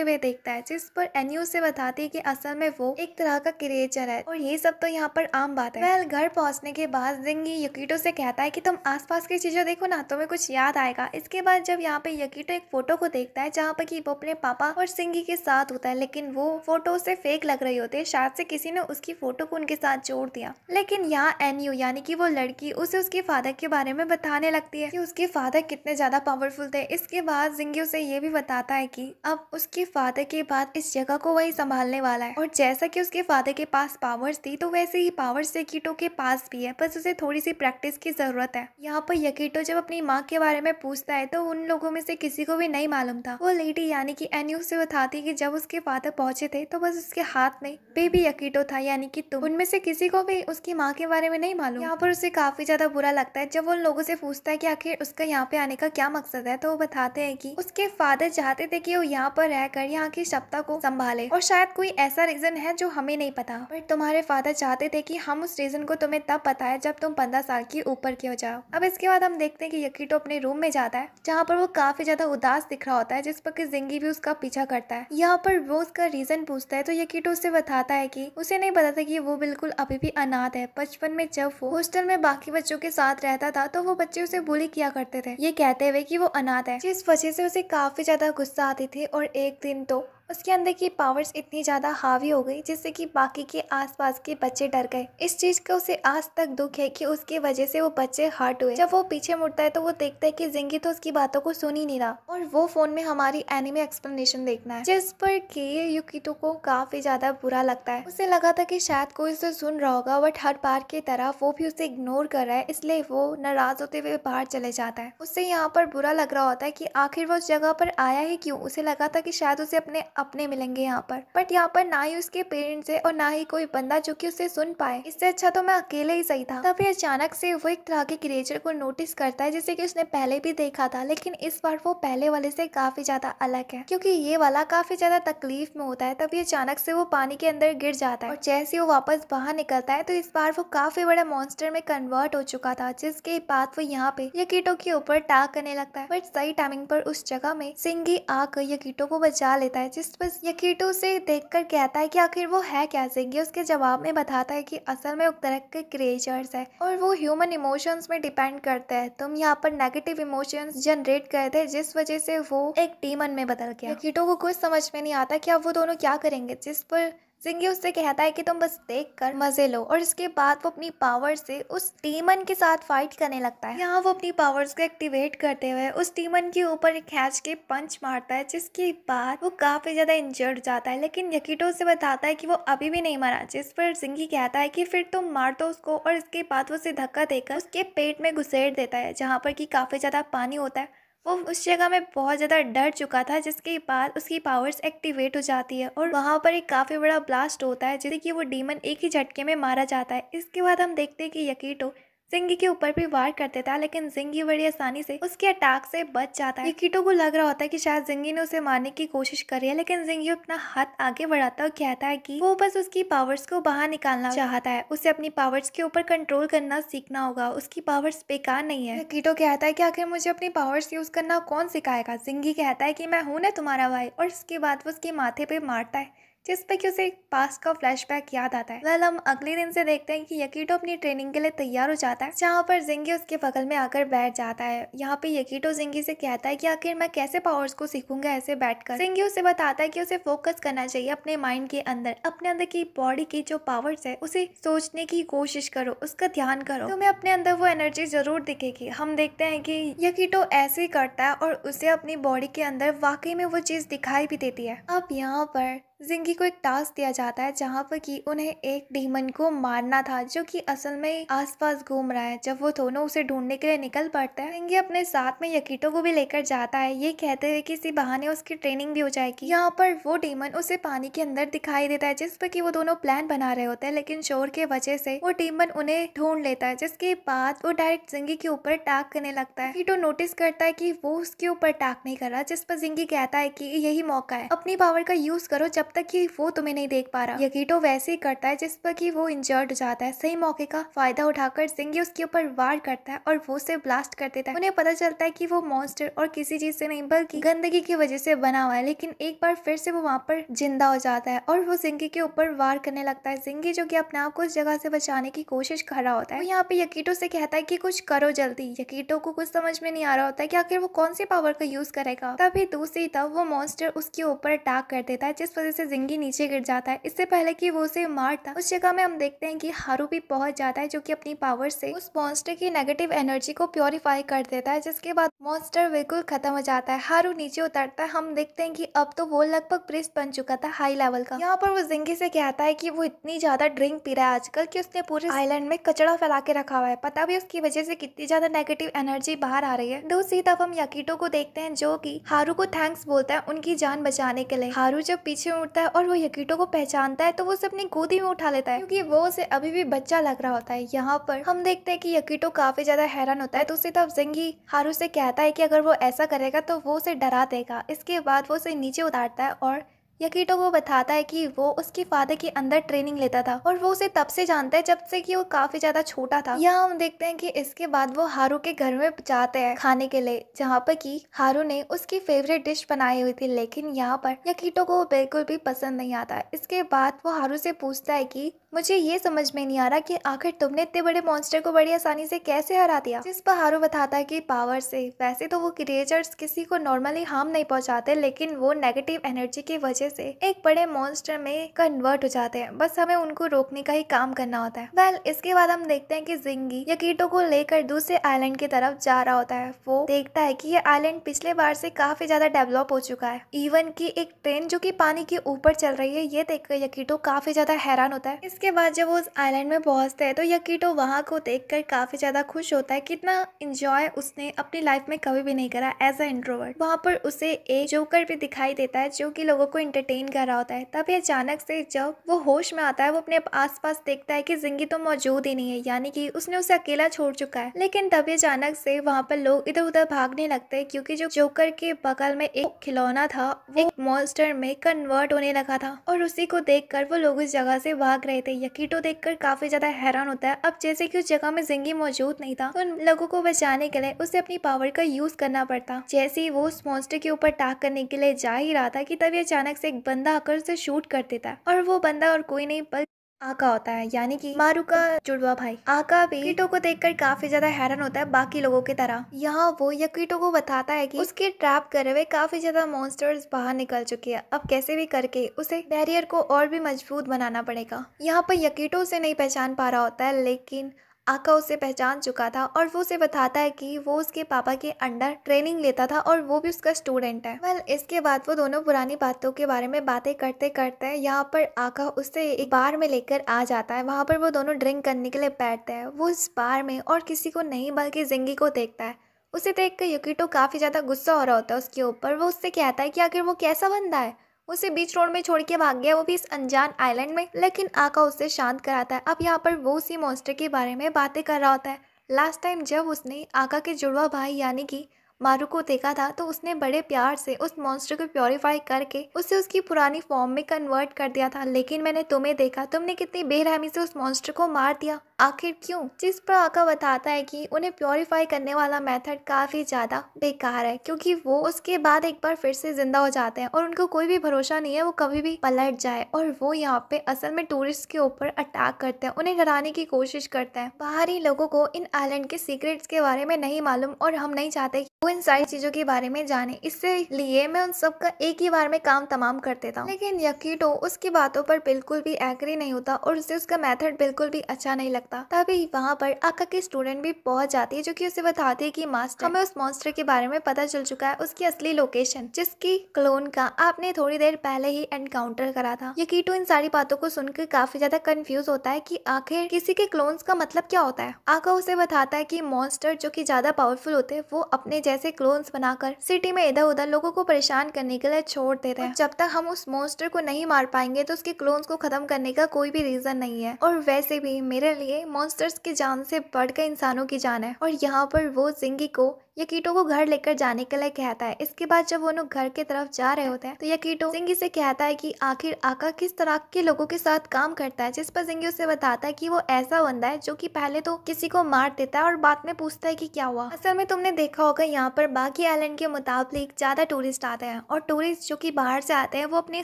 हुए देखता है, जिस पर एन्यू से बताती है कि असल में वो एक तरह का क्रिएचर है और ये सब तो यहाँ पर आम बात है। वेल, घर पहुंचने के बाद जिंगी यकीटो से कहता है कि तुम आसपास की चीजें देखो ना, तुम्हें कुछ याद आएगा। इसके बाद जब यहाँ पे यकीटो एक फोटो को देखता है जहाँ पर कि वो अपने पापा और सिंगी के साथ होता है, लेकिन वो फोटो उसे फेक लग रही होती है, शायद से किसी ने उसकी फोटो को उनके साथ जोड़ दिया। लेकिन यहाँ एन्यू यानी कि वो लड़की उसे उसके फादर के बारे में बताने लगती है कि उसके फादर कितने ज्यादा पावरफुल थे। इसके बाद जिंगी उसे ये भी बताता है कि अब उसके फादर के बाद इस जगह को वही संभालने वाला है, और जैसा कि उसके फादर के पास पावर्स थी तो वैसे ही पावर्स यकीटो के पास भी है, बस उसे थोड़ी सी प्रैक्टिस की जरूरत है। यहाँ पर यकीटो जब अपनी माँ के बारे में पूछता है तो उन लोगों में से किसी को भी नहीं मालूम था। वो लेडी यानी कि एन्यू से बताती कि जब उसके फादर पहुंचे थे तो बस उसके हाथ में बेबी यकीटो था, यानी कि तुम। उनमें से किसी को भी उसकी माँ के बारे में नहीं मालूम। यहाँ पर उसे काफी ज्यादा बुरा लगता है जब वो उन लोगों से पूछता है कि आखिर उसका यहाँ पे आने का क्या मकसद है, तो वो बताते हैं कि उसके फादर चाहते थे कि वो यहाँ पर रहकर यहाँ की सत्ता को संभाले, और शायद कोई ऐसा रीजन है जो हमें नहीं पता, बट तुम्हारे फादर चाहते थे कि हम उस रीजन को तुम्हें तब बताएं जब तुम 15 साल की ऊपर की हो जाओ। अब इसके बाद हम देखते हैं कि यकीटो अपने रूम में जाता है जहाँ पर वो काफी ज्यादा उदास दिख रहा होता है, जिस पर कि जिंगी भी उसका पीछा करता है। यहाँ पर वो उसका रीजन पूछता है तो यकीटो उससे बताता है कि उसे नहीं पता था कि वो बिल्कुल अभी भी अनाथ है। बचपन में जब वो हॉस्टल में बाकी बच्चों के साथ रहता था तो वो बच्चे उसे बुली किया करते थे, ये कहते हुए कि वो अनाथ है, जिस वजह से उसे काफी ज्यादा गुस्सा आती थी। और एक दिन तो उसके अंदर की पावर्स इतनी ज्यादा हावी हो गई जिससे कि बाकी के आसपास के बच्चे डर गए। इस चीज का उसे आज तक दुख है कि उसकी वजह से वो बच्चे हर्ट हुए। जब वो पीछे मुड़ता है तो वो देखता है कि जिंगी तो उसकी बातों को सुन ही नहीं रहा, और वो फोन में हमारी एनिमे एक्सप्लेनेशन देखना है, जिस पर कि युकितो को काफी ज्यादा बुरा लगता है। उसे लगा था कि शायद कोई उसे सुन रहा होगा, बट हर बार की तरह वो भी उसे इग्नोर कर रहा है, इसलिए वो नाराज होते हुए बाहर चले जाता है। उसे यहाँ पर बुरा लग रहा होता है कि आखिर वो उस जगह पर आया ही क्यों। उसे लगा था कि शायद उसे अपने मिलेंगे यहाँ पर, बट यहाँ पर ना ही उसके पेरेंट्स है और ना ही कोई बंदा जो कि उसे सुन पाए। इससे अच्छा तो मैं अकेले ही सही था। तभी अचानक से वो एक तरह के क्रिएचर को नोटिस करता है जिसे कि उसने पहले भी देखा था, लेकिन इस बार वो पहले वाले से काफी ज्यादा अलग है, क्योंकि ये वाला काफी ज्यादा तकलीफ में होता है। तभी अचानक से वो पानी के अंदर गिर जाता है, और जैसे वो वापस बाहर निकलता है तो इस बार वो काफी बड़ा मॉन्स्टर में कन्वर्ट हो चुका था, जिसके बाद वो यहाँ पे यकीटो के ऊपर अटैक करने लगता है। बट सही टाइमिंग पर उस जगह में सिंगी आकर यकीटो को बचा लेता है, जिस पर यकीटो से देखकर कहता है कि आखिर वो है क्या। सिंगी उसके जवाब में बताता है कि असल में उस तरह के क्रिएचर्स है और वो ह्यूमन इमोशंस में डिपेंड करते हैं। तुम यहाँ पर नेगेटिव इमोशंस जनरेट करे थे, जिस वजह से वो एक डीमन में बदल गया। यकीटो को कुछ समझ में नहीं आता कि अब वो दोनों क्या करेंगे, जिस पर जिंगी उससे कहता है कि तुम बस देख कर मजे लो, और इसके बाद वो अपनी पावर से उस डीमन के साथ फाइट करने लगता है। यहाँ वो अपनी पावर्स को एक्टिवेट करते हुए उस डीमन के ऊपर खींच के पंच मारता है, जिसके बाद वो काफी ज्यादा इंजर्ड जाता है। लेकिन यकीटो से बताता है कि वो अभी भी नहीं मरा, जिस पर जिंगी कहता है कि फिर तुम मार दो उसको, और इसके बाद वो उसे धक्का देकर उसके पेट में घुसेड़ देता है, जहाँ पर कि काफी ज्यादा पानी होता है। वो उस जगह में बहुत ज़्यादा डर चुका था, जिसके बाद उसकी पावर्स एक्टिवेट हो जाती है और वहाँ पर एक काफ़ी बड़ा ब्लास्ट होता है, जिससे कि वो डीमन एक ही झटके में मारा जाता है। इसके बाद हम देखते हैं कि यकीटो जिंगी के ऊपर भी वार कर देता है, लेकिन जिंगी बड़ी आसानी से उसके अटैक से बच जाता है। यकीटो को लग रहा होता है कि शायद जिंगी ने उसे मारने की कोशिश करी है, लेकिन जिंगी अपना हाथ आगे बढ़ाता है और कहता है कि वो बस उसकी पावर्स को बाहर निकालना चाहता है, उसे अपनी पावर्स के ऊपर कंट्रोल करना सीखना होगा, उसकी पावर्स बेकार नहीं है। यकीटो कहता है कि आखिर मुझे अपनी पावर्स यूज करना कौन सिखाएगा। जिंगी कहता है कि मैं हूं ना तुम्हारा भाई, और इसके बाद वो उसके माथे पे मारता है, जिस पे कि उसे पास्ट का फ्लैशबैक याद आता है। वेल, हम अगले दिन से देखते हैं कि यकीटो अपनी ट्रेनिंग के लिए तैयार हो जाता है, जहाँ पर जिंगी उसके बगल में आकर बैठ जाता है। यहाँ पे यकीटो जिंगी से कहता है कि आखिर मैं कैसे पावर्स को सीखूंगा ऐसे बैठकर। जिंगी उसे बताता है कि उसे फोकस करना चाहिए अपने माइंड के अंदर, अपने अंदर की बॉडी की जो पावर्स है उसे सोचने की कोशिश करो, उसका ध्यान करो, तुम्हें अपने अंदर वो एनर्जी जरूर दिखेगी। हम देखते हैं कि यकीटो ऐसे ही करता है और उसे अपनी बॉडी के अंदर वाकई में वो चीज दिखाई भी देती है। अब यहाँ पर जिंगी को एक टास्क दिया जाता है जहाँ पर कि उन्हें एक डीमन को मारना था जो कि असल में आसपास घूम रहा है। जब वो दोनों उसे ढूंढने के लिए निकल पड़ते हैं, जिंगी अपने साथ में यकीटो को भी लेकर जाता है, ये कहते हुए कि इसी बहाने उसकी ट्रेनिंग भी हो जाएगी। यहाँ पर वो डीमन उसे पानी के अंदर दिखाई देता है जिस पर कि वो दोनों प्लान बना रहे होते हैं, लेकिन शोर के वजह से वो डीमन उन्हें ढूंढ लेता है, जिसके बाद वो डायरेक्ट जिंगी के ऊपर अटैक करने लगता है। यकीटो नोटिस करता है कि वो उसके ऊपर अटैक नहीं कर रहा, जिस पर जिंगी कहता है कि यही मौका है, अपनी पावर का यूज करो जब तक कि वो तुम्हें नहीं देख पा रहा। यकीटो वैसे ही करता है जिस पर कि वो इंजर्ड हो जाता है। सही मौके का फायदा उठाकर जिंगी उसके ऊपर वार करता है और वो उसे ब्लास्ट कर देता है। उन्हें पता चलता है कि वो मॉन्स्टर और किसी चीज से नहीं बल्कि गंदगी की वजह से बना हुआ है, लेकिन एक बार फिर से वो वहाँ पर जिंदा हो जाता है और वो जिंगी के ऊपर वार करने लगता है। जिंगी जो कि अपने आप को उस जगह से बचाने की कोशिश कर रहा होता है, वो यहाँ पे यकीटो से कहता है कि कुछ करो जल्दी। यकीटो को कुछ समझ में नहीं आ रहा होता है कि आखिर वो कौन सी पावर का यूज करेगा। तभी दूसरी तरफ वो मॉन्स्टर उसके ऊपर अटैक कर देता है, जिस वजह से जिंगी नीचे गिर जाता है। इससे पहले कि वो उसे मारता, उस जगह में हम देखते हैं कि हारू भी पहुंच जाता है, जो कि अपनी पावर से उस मॉन्स्टर की नेगेटिव एनर्जी को प्योरीफाई कर देता है, जिसके बाद मॉन्स्टर बिल्कुल खत्म हो जाता है। हारू नीचे उतरता है, हम देखते हैं कि अब तो वो लगभग प्रिस्ट बन चुका था हाई लेवल का। यहाँ पर वो जिंगी से कहता है कि वो इतनी ज्यादा ड्रिंक पी रहा है आजकल कि उसने पूरे आइलैंड में कचरा फैला के रखा हुआ है, पता भी उसकी वजह से कितनी ज्यादा नेगेटिव एनर्जी बाहर आ रही है। दूसरी तरफ हम यकीटो को देखते हैं जो कि हारू को थैंक्स बोलता है उनकी जान बचाने के लिए। हारू जब पीछे उठता है और वो यकीटो को पहचानता है तो वो उसे अपनी गोदी में उठा लेता है, क्योंकि वो उसे अभी भी बच्चा लग रहा होता है। यहाँ पर हम देखते हैं कि यकीटो काफी ज्यादा हैरान होता है। दूसरी तरफ जिंगी हारू से कहता है कि अगर वो ऐसा करेगा तो वो उसे डरा देगा। इसके बाद वो उसे नीचे उतारता है और यकीटो को बताता है कि वो उसके फादर के अंदर ट्रेनिंग लेता था और वो उसे तब से जानता है जब से कि वो काफी ज्यादा छोटा था। यहाँ हम देखते हैं कि इसके बाद वो हारू के घर में जाते हैं खाने के लिए, जहाँ पर कि हारू ने उसकी फेवरेट डिश बनाई हुई थी, लेकिन यहाँ पर यकीटो को बिल्कुल भी पसंद नहीं आता। इसके बाद वो हारू से पूछता है कि मुझे ये समझ में नहीं आ रहा कि आखिर तुमने इतने बड़े मॉन्स्टर को बड़ी आसानी से कैसे हरा दिया। जिस पर हारू बताता है कि पावर से। वैसे तो वो क्रिएचर्स किसी को नॉर्मली हार्म नहीं पहुंचाते, लेकिन वो नेगेटिव एनर्जी की वजह से एक बड़े मॉन्स्टर में कन्वर्ट हो जाते हैं। बस हमें उनको रोकने का ही काम करना होता है। वेल, इसके बाद हम देखते हैं कि जिंगी यकीटो को लेकर दूसरे आइलैंड की तरफ जा रहा होता है। वो देखता है कि ये आइलैंड पिछले बार से काफी ज्यादा डेवलप हो चुका है। इवन की एक ट्रेन जो कि पानी के ऊपर चल रही है, ये देखकर यकीटो काफी ज्यादा हैरान होता है। इसके बाद जब वो उस आइलैंड में पहुंचते हैं तो यकीटो वहां को देखकर काफी ज्यादा खुश होता है। कितना एंजॉय उसने अपनी लाइफ में कभी भी नहीं करा एज अ इंट्रोवर्ट। वहां पर उसे एक जोकर भी दिखाई देता है जो कि लोगों को एंटरटेन कर रहा होता है। तभी अचानक से जब वो होश में आता है, वो अपने आसपास देखता है कि जिंगी तो मौजूद ही नहीं है, यानी कि उसने उसे अकेला छोड़ चुका है। लेकिन तभी अचानक से वहां पर लोग इधर उधर भागने लगते हैं, क्योंकि जो जोकर के बगल में एक खिलौना था वो एक मॉन्स्टर में कन्वर्ट होने लगा था और उसी को देखकर वो लोग उस जगह से भाग रहे थे। यकीटो देखकर काफी ज्यादा हैरान होता है। अब जैसे कि उस जगह में जिंगी मौजूद नहीं था, तो उन लोगों को बचाने के लिए उसे अपनी पावर का यूज करना पड़ता। जैसे ही वो उस मॉन्स्टर के ऊपर अटैक करने के लिए जा ही रहा था कि तभी अचानक से एक बंदा आकर उसे शूट कर देता है और वो बंदा और कोई नहीं बल्कि आका होता है, यानी कि मारू का जुड़वा भाई। आका भी यकीटो को देखकर काफी ज्यादा हैरान होता है बाकी लोगों की तरह। यहाँ वो यकीटो को बताता है कि उसके ट्रैप करे हुए काफी ज्यादा मॉन्स्टर्स बाहर निकल चुके हैं। अब कैसे भी करके उसे बैरियर को और भी मजबूत बनाना पड़ेगा। यहाँ पर यकीटो उसे नहीं पहचान पा रहा होता है, लेकिन आका उसे पहचान चुका था और वो उसे बताता है कि वो उसके पापा के अंडर ट्रेनिंग लेता था और वो भी उसका स्टूडेंट है। वेल, इसके बाद वो दोनों पुरानी बातों के बारे में बातें करते करते यहाँ पर आका उससे एक बार में लेकर आ जाता है। वहाँ पर वो दोनों ड्रिंक करने के लिए बैठते हैं। वो इस बार में और किसी को नहीं बल्कि जिंगी को देखता है। उसे देखकर यकीटो काफी ज्यादा गुस्सा हो रहा होता है उसके ऊपर। वो उससे कहता है कि आखिर वो कैसा बंदा है, उसे बीच रोड में छोड़ के भाग गया, वो भी इस अनजान आइलैंड में। लेकिन आका उसे शांत कराता है। अब यहाँ पर वो उसी मॉन्स्टर के बारे में बातें कर रहा होता है। लास्ट टाइम जब उसने आका के जुड़वा भाई यानी कि मारू को देखा था, तो उसने बड़े प्यार से उस मॉन्स्टर को प्योरीफाई करके उसे उसकी पुरानी फॉर्म में कन्वर्ट कर दिया था। लेकिन मैंने तुम्हें देखा, तुमने कितनी बेरहमी से उस मॉन्स्टर को मार दिया, आखिर क्यों? जिस पर आका बताता है कि उन्हें प्योरीफाई करने वाला मेथड काफी ज्यादा बेकार है, क्योंकि वो उसके बाद एक बार फिर से जिंदा हो जाते हैं और उनको कोई भी भरोसा नहीं है वो कभी भी पलट जाए। और वो यहाँ पे असल में टूरिस्ट के ऊपर अटैक करते हैं, उन्हें डराने की कोशिश करते हैं। बाहरी लोगों को इन आइलैंड के सीक्रेट्स के बारे में नहीं मालूम और हम नहीं चाहते कि वो इन सारी चीजों के बारे में जाने, इसलिए मैं उन सब का एक ही बार में काम तमाम कर देता हूँ। लेकिन यकीटो उसकी बातों पर बिल्कुल भी एग्री नहीं होता और उसे उसका मेथड बिल्कुल भी अच्छा नहीं लगता। तभी वहाँ पर आका की स्टूडेंट भी पहुंच जाती है, जो कि उसे बताती है कि मास्टर, हमें उस मॉन्स्टर के बारे में पता चल चुका है, उसकी असली लोकेशन, जिसकी क्लोन का आपने थोड़ी देर पहले ही एनकाउंटर करा था। यकीटो इन सारी बातों को सुनकर काफी ज्यादा कंफ्यूज होता है कि आखिर किसी के क्लोन्स का मतलब क्या होता है। आका उसे बताता है कि मॉन्स्टर जो कि ज्यादा पावरफुल होते हैं वो अपने जैसे क्लोन्स बनाकर सिटी में इधर उधर लोगों को परेशान करने के लिए छोड़ देते हैं। जब तक हम उस मॉन्स्टर को नहीं मार पाएंगे तो उसके क्लोन्स को खत्म करने का कोई भी रीजन नहीं है। और वैसे भी मेरे लिए मॉन्स्टर्स की जान से बढ़कर इंसानों की जान है। और यहाँ पर वो जिंगी को यकीटो को घर लेकर जाने के लिए कहता है। इसके बाद जब वो लोग घर की तरफ जा रहे होते हैं तो यकीटो जिंगी से कहता है कि आखिर आका किस तरह के लोगों के साथ काम करता है, जिस पर जिंगी उसे बताता है कि वो ऐसा बंदा है जो कि पहले तो किसी को मार देता है और बाद में पूछता है कि क्या हुआ। असल में तुमने देखा होगा यहाँ पर बाकी आइलैंड के मुताबिक ज्यादा टूरिस्ट आते हैं और टूरिस्ट जो कि बाहर से आते हैं वो अपने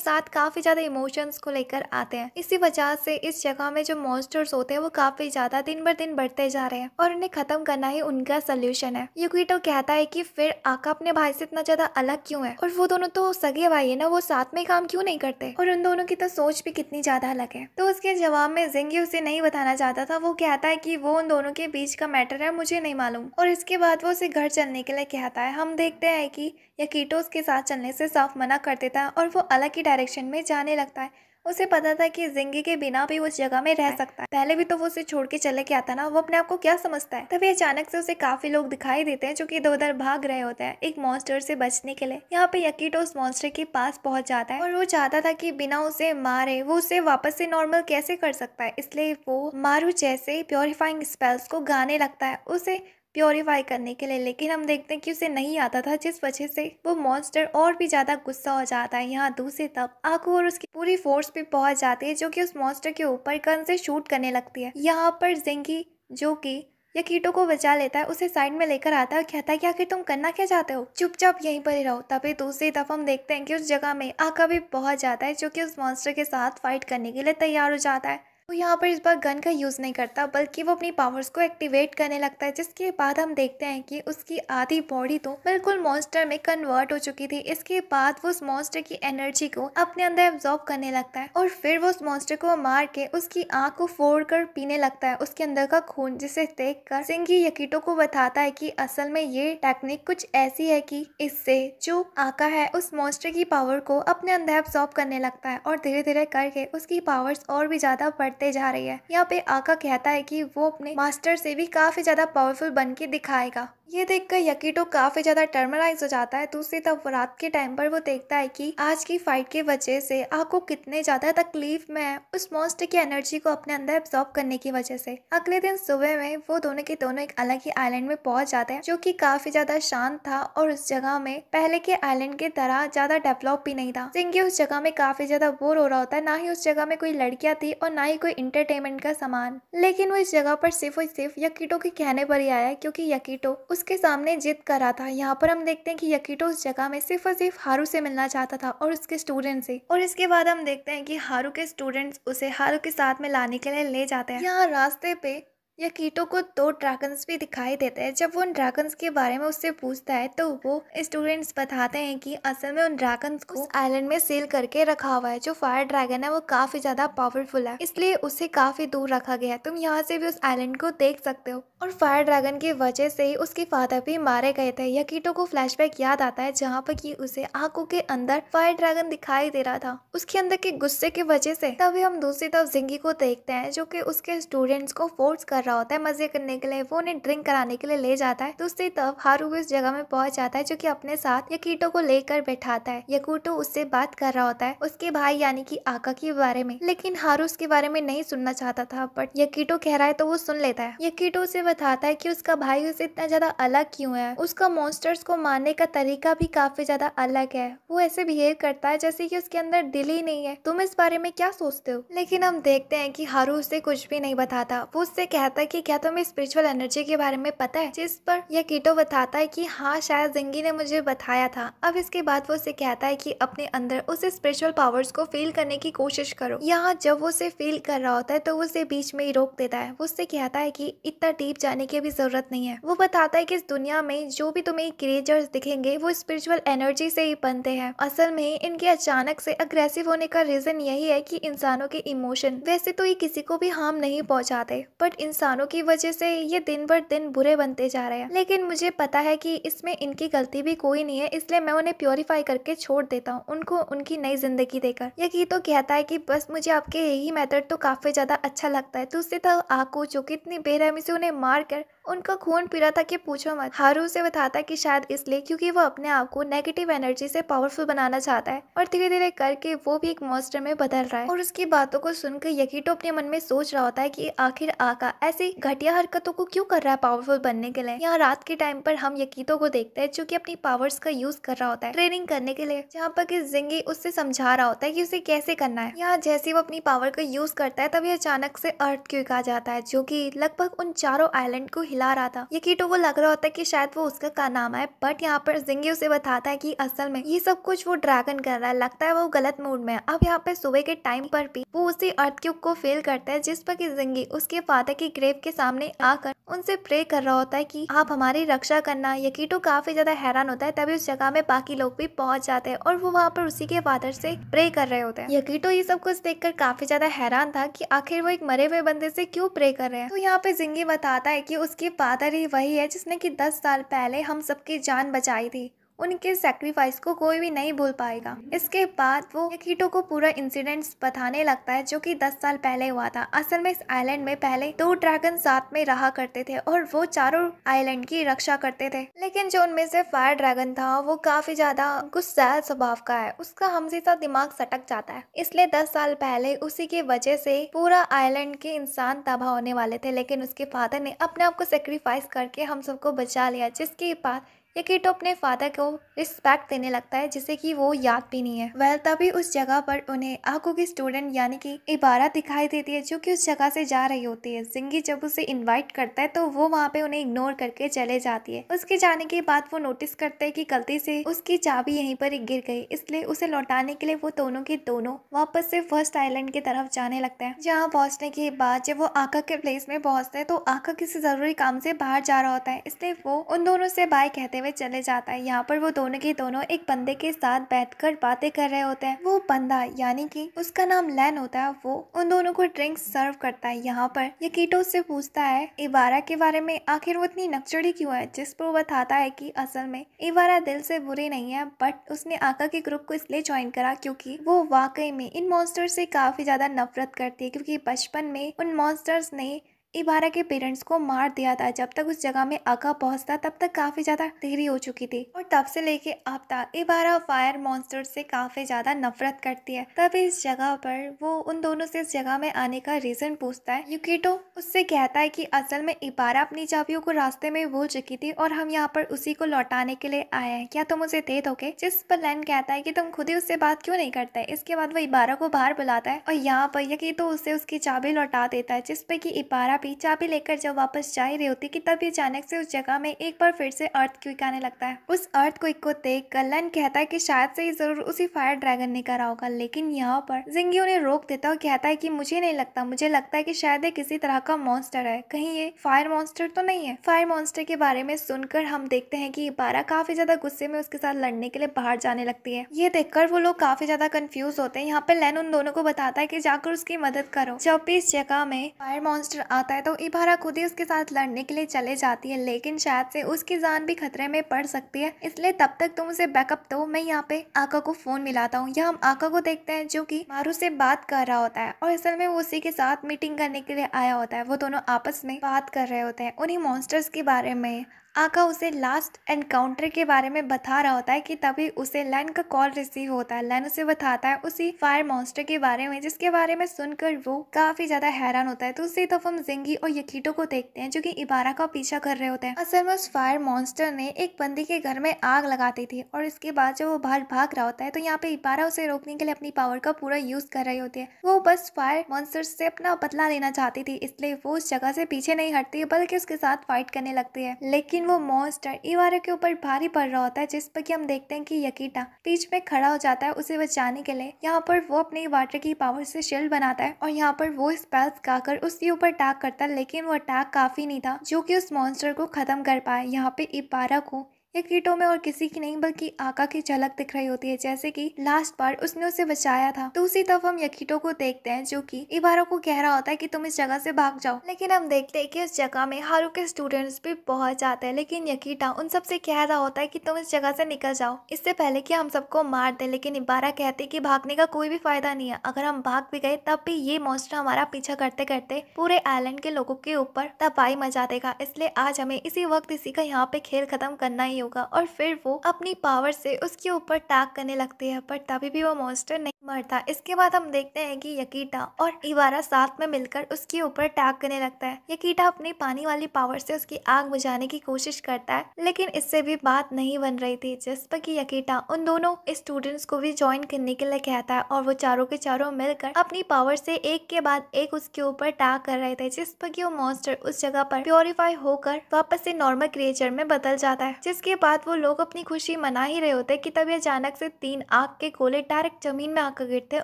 साथ काफी ज्यादा इमोशंस को लेकर आते हैं। इसी वजह से इस जगह में जो मॉन्स्टर्स होते हैं वो काफी ज्यादा दिन ब दिन बढ़ते जा रहे हैं और उन्हें खत्म करना ही उनका सोल्यूशन है। यकीटो कहता है कि फिर आका अपने भाई से इतना ज्यादा अलग क्यों है, और वो दोनों तो सगे भाई है ना, वो साथ में काम क्यों नहीं करते, और उन दोनों की तो सोच भी कितनी ज्यादा अलग है। तो उसके जवाब में जिंगी उसे नहीं बताना चाहता था। वो कहता है कि वो उन दोनों के बीच का मैटर है, मुझे नहीं मालूम। और इसके बाद वो उसे घर चलने के लिए कहता है। हम देखते हैं कि यकीटो उसके साथ चलने से साफ मना कर देता है और वो अलग ही डायरेक्शन में जाने लगता है। उसे पता था कि जिंगी के बिना भी उस जगह में रह सकता है। पहले भी तो वो उसे छोड़ के चले के आता ना, वो अपने आप को क्या समझता है। तभी अचानक से उसे काफी लोग दिखाई देते हैं जो कि इधर उधर भाग रहे होते हैं एक मॉन्स्टर से बचने के लिए। यहाँ पे यकीटो उस मॉन्स्टर के पास पहुंच जाता है और वो चाहता था कि बिना उसे मारे वो उसे वापस से नॉर्मल कैसे कर सकता है, इसलिए वो मारू जैसे प्योरीफाइंग स्पेल्स को गाने लगता है उसे प्योरीफाई करने के लिए। लेकिन हम देखते हैं कि उसे नहीं आता था, जिस वजह से वो मॉन्स्टर और भी ज्यादा गुस्सा हो जाता है। यहाँ दूसरी तरफ आकू और उसकी पूरी फोर्स भी पहुंच जाती है जो कि उस मॉन्स्टर के ऊपर गन से शूट करने लगती है। यहाँ पर जिंगी जो कि यकीटो को बचा लेता है, उसे साइड में लेकर आता है और कहता है कि आखिर तुम करना क्या चाहते हो, चुपचाप यहीं पर ही रहो। तभी दूसरी तरफ हम देखते हैं कि उस जगह में आका भी पहुंच जाता है जो कि उस मॉन्स्टर के साथ फाइट करने के लिए तैयार हो जाता है। वो यहाँ पर इस बार गन का यूज नहीं करता बल्कि वो अपनी पावर्स को एक्टिवेट करने लगता है, जिसके बाद हम देखते हैं कि उसकी आधी बॉडी तो बिल्कुल मॉन्स्टर में कन्वर्ट हो चुकी थी। इसके बाद वो उस मॉन्स्टर की एनर्जी को अपने अंदर एब्जॉर्ब करने लगता है और फिर वो उस मॉन्स्टर को मार के उसकी आंख को फोड़ कर पीने लगता है उसके अंदर का खून, जिसे देख कर जिंगी यकीटो को बताता है कि असल में ये टेक्निक कुछ ऐसी है कि इससे जो आका है उस मॉन्स्टर की पावर को अपने अंदर एब्जॉर्ब करने लगता है और धीरे धीरे करके उसकी पावर्स और भी ज्यादा बढ़ते जा रही है। यहाँ पे आका कहता है कि वो अपने मास्टर से भी काफी ज्यादा पावरफुल बन के दिखाएगा। ये देखकर यकीटो काफी ज्यादा टर्मराइज हो जाता है। दूसरी तरफ रात के टाइम पर वो देखता है कि आज की फाइट की वजह से आको कितने ज्यादा तकलीफ में है उस मॉन्स्टर की एनर्जी को अपने अंदर एब्जॉर्ब करने की वजह से। अगले दिन सुबह में वो दोनों के दोनों एक अलग ही आइलैंड में पहुंच जाते हैं जो कि काफी ज्यादा शांत था और उस जगह में पहले के आइलैंड की तरह ज्यादा डेवलप भी नहीं था। जिंगी उस जगह में काफी ज्यादा बोर हो रहा होता है, ना ही उस जगह में कोई लड़कियां थी और ना ही कोई इंटरटेनमेंट का सामान। लेकिन वो इस जगह पर सिर्फ और सिर्फ यकीटो के कहने पर ही आया क्योंकि यकीटो उसके सामने जिद कर रहा था। यहाँ पर हम देखते हैं कि यकीटो उस जगह में सिर्फ और सिर्फ हारू से मिलना चाहता था और उसके स्टूडेंट से। और इसके बाद हम देखते हैं कि हारू के स्टूडेंट्स उसे हारू के साथ में लाने के लिए ले जाते हैं। यहाँ रास्ते पे यकीटो को 2 ड्रैगन्स भी दिखाई देते हैं। जब वो उन ड्रैगन्स के बारे में उससे पूछता है तो वो स्टूडेंट्स बताते हैं कि असल में उन ड्रैगन्स को आइलैंड में सील करके रखा हुआ है। जो फायर ड्रैगन है वो काफी ज्यादा पावरफुल है, इसलिए उसे काफी दूर रखा गया है। तुम यहाँ से भी उस आइलैंड को देख सकते हो। और फायर ड्रैगन की वजह से ही उसके फादर भी मारे गए थे। यकीटो को फ्लैशबैक याद आता है जहाँ पर कि उसे आंखों के अंदर फायर ड्रैगन दिखाई दे रहा था उसके अंदर के गुस्से की वजह से। तभी हम दूसरी तरफ जिंगी को देखते हैं जो कि उसके स्टूडेंट्स को फोर्स कर रहा होता है मजे करने के लिए। वो उन्हें ड्रिंक कराने के लिए ले जाता है। दूसरी तरफ हारू भी उस जगह में पहुंच जाता है जो कि अपने साथ यकीटो को लेकर बैठाता है। यकीटो उससे बात कर रहा होता है उसके भाई यानी कि आका के बारे में, लेकिन हारू उसके बारे में नहीं सुनना चाहता था, बट यकीटो कह रहा है तो वो सुन लेता है। यकीटो उसे बताता है कि उसका भाई उससे इतना ज्यादा अलग क्यों है। उसका मॉन्स्टर्स को मारने का तरीका भी काफी ज्यादा अलग है। वो ऐसे बिहेव करता है जैसे कि उसके अंदर दिल ही नहीं है। तुम इस बारे में क्या सोचते हो? लेकिन हम देखते हैं कि हारू उससे कुछ भी नहीं बताता। वो उससे कहता कहता है कि क्या तुम्हें स्पिरिचुअल एनर्जी के बारे में पता है, जिस पर यकीतो बताता है कि हाँ शायद जिंगी ने मुझे बताया था। अब इसके बाद वो उसे कहता है कि अपने अंदर उसे स्पिरिचुअल पावर्स को फील करने की कोशिश करो। यहाँ जब वो उसे फील कर रहा होता है तो वो उसे बीच में ही रोक देता है। वो उससे कहता है कि इतना डीप जाने की भी जरूरत नहीं है। वो बताता है कि इस दुनिया में जो भी तुम्हें क्रिएचर्स दिखेंगे वो स्पिरिचुअल एनर्जी से ही बनते हैं। असल में इनके अचानक से अग्रेसिव होने का रीजन यही है कि इंसानों के इमोशन, वैसे तो ये किसी को भी हार्म नहीं पहुंचाते, बट इंसानों की वजह से ये दिन बर दिन बुरे बनते जा रहे हैं। लेकिन मुझे पता है कि इसमें इनकी गलती भी कोई नहीं है, इसलिए मैं उन्हें प्योरीफाई करके छोड़ देता हूँ, उनको उनकी नई जिंदगी देकर। यकी तो कहता है कि बस मुझे आपके यही मेथड तो काफी ज्यादा अच्छा लगता है। दूसरी तरफ आको जो कितनी बेरहमी से उन्हें मार कर उनका खून पी रहा था कि पूछो मत। हारू से बताता है कि शायद इसलिए क्योंकि वो अपने आप को नेगेटिव एनर्जी से पावरफुल बनाना चाहता है और धीरे धीरे करके वो भी एक मॉन्स्टर में बदल रहा है। और उसकी बातों को सुनकर यकीटो अपने मन में सोच रहा होता है कि आखिर आका ऐसी घटिया हरकतों को क्यों कर रहा है पावरफुल बनने के लिए। यहाँ रात के टाइम पर हम यकीतो को देखते हैं जो कि अपनी पावर्स का यूज कर रहा होता है ट्रेनिंग करने के लिए, जहाँ पर कि जिंगी उससे समझा रहा होता है कि उसे कैसे करना है। यहाँ जैसे वो अपनी पावर का यूज करता है तभी अचानक से अर्थक्वेक आ जाता है जो कि लगभग उन चारों आइलैंड को हिला रहा था। यकीटो को लग रहा होता है कि शायद वो उसका कारनामा है, बट यहाँ पर जिंगी उसे बताता है कि असल में ये सब कुछ वो ड्रैगन कर रहा है, लगता है वो गलत मूड में है। अब यहाँ पे सुबह के टाइम पर भी वो उसी अर्थक्वेक को फील करता है जिस पर कि जिंगी उसके फादर की ग्रेव के सामने आकर उनसे प्रे कर रहा होता है कि आप हमारी रक्षा करना। यकीटो काफी ज्यादा हैरान होता है, तभी उस जगह में बाकी लोग भी पहुंच जाते हैं और वो वहाँ पर उसी के फादर से प्रे कर रहे होते हैं। यकीटो ये सब कुछ देखकर काफी ज्यादा हैरान था कि आखिर वो एक मरे हुए बंदे से क्यों प्रे कर रहे हैं। तो यहाँ पे जिंगी बताता है कि उसके फादर ही वही है जिसने कि 10 साल पहले हम सबकी जान बचाई थी। उनके सैक्रिफाइस को कोई भी नहीं भूल पाएगा। इसके बाद वो यकीटो को पूरा इंसिडेंट बताने लगता है जो कि 10 साल पहले हुआ था। असल में इस आइलैंड में पहले 2 ड्रैगन साथ में रहा करते थे और वो चारों आइलैंड की रक्षा करते थे, लेकिन जो उनमें से फायर ड्रैगन था वो काफी ज्यादा गुस्सैल स्वभाव का है, उसका हमसे सा दिमाग सटक जाता है। इसलिए 10 साल पहले उसी की वजह से पूरा आइलैंड के इंसान तबाह होने वाले थे, लेकिन उसके फादर ने अपने आप को सेक्रीफाइस करके हम सबको बचा लिया, जिसके बाद यकीटो अपने फादर को रिस्पेक्ट देने लगता है जिसे कि वो याद भी नहीं है। तभी उस जगह पर उन्हें आको की स्टूडेंट यानी कि इबारा दिखाई देती है जो कि उस जगह से जा रही होती है। जिंगी जब उसे इनवाइट करता है तो वो वहाँ पे उन्हें इग्नोर करके चले जाती है। उसके जाने के बाद वो नोटिस करते हैं कि गलती से उसकी चाबी यहीं पर ही गिर गई, इसलिए उसे लौटाने के लिए वो दोनों के दोनों वापस से फर्स्ट आइलैंड की तरफ जाने लगते हैं। जहाँ पहुँचने के बाद जब वो आका के प्लेस में पहुँचते हैं तो आका किसी जरूरी काम से बाहर जा रहा होता है, इसलिए वो उन दोनों से बाय कहते हुए चले जाता है। यहाँ पर वो दोनों के दोनों एक बंदे के साथ बैठकर बातें कर रहे होते हैं। वो बंदा यानी कि उसका नाम लैन होता है, वो उन दोनों को ड्रिंक सर्व करता है। यहाँ पर यकीटो से पूछता है इबारा के बारे में, आखिर वो इतनी नकचड़ी क्यों है, जिस पर वो बताता है कि असल में इबारा दिल से बुरी नहीं है, बट उसने आका के ग्रुप को इसलिए ज्वाइन करा क्योंकि वो वाकई में इन मॉन्स्टर से काफी ज्यादा नफरत करती है, क्योंकि बचपन में उन मॉन्स्टर्स ने इबारा के पेरेंट्स को मार दिया था। जब तक उस जगह में आका पहुंचता तब तक काफी ज्यादा देरी हो चुकी थी और तब से लेके अब तक इबारा फायर मॉन्स्टर से काफी ज्यादा नफरत करती है। तभी इस जगह पर वो उन दोनों से इस जगह में आने का रीजन पूछता है। युकिटो उससे कहता है कि असल में इबारा अपनी चाबियों को रास्ते में भूल चुकी थी और हम यहाँ पर उसी को लौटाने के लिए आए हैं, क्या तुम उसे दे दोगे? जिस पर लैन कहता है कि तुम खुद ही उससे बात क्यों नहीं करते। इसके बाद वो इबारा को बाहर बुलाता है और यहाँ पर यकीटो उसे उसकी चाबी लौटा देता है, जिसपे कि इबारा भी चाबी लेकर जब वापस जा ही रही होती कि तभी अचानक से उस जगह में एक बार फिर से अर्थक्वेक आने लगता है। उस अर्थक्वेक को देख कर लैन कहता है कि शायद से ही जरूर उसी फायर ड्रैगन ने करा होगा, लेकिन यहाँ पर जिंगी उन्हें रोक देता है और कहता है कि मुझे नहीं लगता, मुझे लगता है कि शायद ये किसी तरह का मॉन्स्टर है, कहीं ये फायर मॉन्स्टर तो नहीं है। फायर मॉन्स्टर के बारे में सुनकर हम देखते हैं कि इबारा काफी ज्यादा गुस्से में उसके साथ लड़ने के लिए बाहर जाने लगती है। ये देखकर वो लोग काफी ज्यादा कंफ्यूज होते हैं। यहाँ पे लैन उन दोनों को बताता है कि जाकर उसकी मदद करो। जब भी इस जगह में फायर मॉन्स्टर आता है तो इबारा खुद ही उसके साथ लड़ने के लिए चले जाती है, लेकिन शायद से उसकी जान भी खतरे में पड़ सकती है, इसलिए तब तक तुम उसे बैकअप दो, मैं यहाँ पे आका को फोन मिलाता हूँ। यहाँ हम आका को देखते हैं जो कि मारू से बात कर रहा होता है और असल में वो उसी के साथ मीटिंग करने के लिए आया होता है। वो दोनों आपस में बात कर रहे होते हैं उन्हीं मॉन्स्टर्स के बारे में। आका उसे लास्ट एनकाउंटर के बारे में बता रहा होता है कि तभी उसे लैन का कॉल रिसीव होता है। लैन उसे बताता है उसी फायर मॉन्स्टर के बारे में, जिसके बारे में सुनकर वो काफी ज्यादा हैरान होता है। तो उसी तरफ हम जिंगी और यकीटो को देखते हैं जो कि इबारा का पीछा कर रहे होते हैं। असल में उस फायर मॉन्स्टर ने एक बंदी के घर में आग लगा दी थी और इसके बाद जब वो बाहर भाग रहा होता है तो यहाँ पे इबारा उसे रोकने के लिए अपनी पावर का पूरा यूज कर रही होती है। वो बस फायर मॉन्स्टर से अपना बदला लेना चाहती थी, इसलिए वो उस जगह से पीछे नहीं हटती बल्कि उसके साथ फाइट करने लगती है। लेकिन वो मॉन्स्टर इबारा के ऊपर भारी पड़ रहा होता है, जिस पर कि हम देखते हैं कि यकीटा बीच में खड़ा हो जाता है उसे बचाने के लिए। यहाँ पर वो अपनी वाटर की पावर से शील्ड बनाता है और यहाँ पर वो स्पेल्स गाकर उसके ऊपर अटैक करता है, लेकिन वो अटैक काफी नहीं था जो कि उस मॉन्स्टर को खत्म कर पाए। यहाँ पे इबारा को यकीटो में और किसी की नहीं बल्कि आका की झलक दिख रही होती है, जैसे कि लास्ट बार उसने उसे बचाया था। तो उसी तरफ हम यकीटो को देखते हैं जो कि इबारा को कह रहा होता है कि तुम इस जगह से भाग जाओ, लेकिन हम देखते हैं कि उस जगह में हारू के स्टूडेंट्स भी पहुंच जाते हैं। लेकिन यकीटा उन सबसे कह रहा होता है कि तुम इस जगह से निकल जाओ इससे पहले कि हम सबको मार दे। लेकिन इबारा कहती है कि भागने का कोई भी फायदा नहीं है, अगर हम भाग भी गए तब भी ये मॉन्स्टर हमारा पीछा करते करते पूरे आइलैंड के लोगों के ऊपर तबाही मचा देगा, इसलिए आज हमें इसी वक्त इसी का यहाँ पे खेल खत्म करना ही होगा। और फिर वो अपनी पावर से उसके ऊपर अटैक करने लगती है, पर तभी भी वो मॉन्स्टर नहीं मरता। इसके बाद हम देखते हैं कि यकीटा और इबारा साथ में मिलकर उसके ऊपर अटैक करने लगता है। यकीटा अपनी पानी वाली पावर से उसकी आग बुझाने की कोशिश करता है, लेकिन इससे भी बात नहीं बन रही थी, जिस पर कि यकीटा उन दोनों स्टूडेंट्स को भी ज्वाइन करने के लिए कहता है और वो चारों के चारों मिलकर अपनी पावर से एक के बाद एक उसके ऊपर अटैक कर रहे थे, जिस पर कि वो मॉन्स्टर उस जगह पर प्योरीफाई होकर वापस से नॉर्मल क्रिएचर में बदल जाता है। जिसके बाद वो लोग अपनी खुशी मना ही रहे होते कि तभी अचानक से 3 आग के गोले डायरेक्ट जमीन में आकर गिरते हैं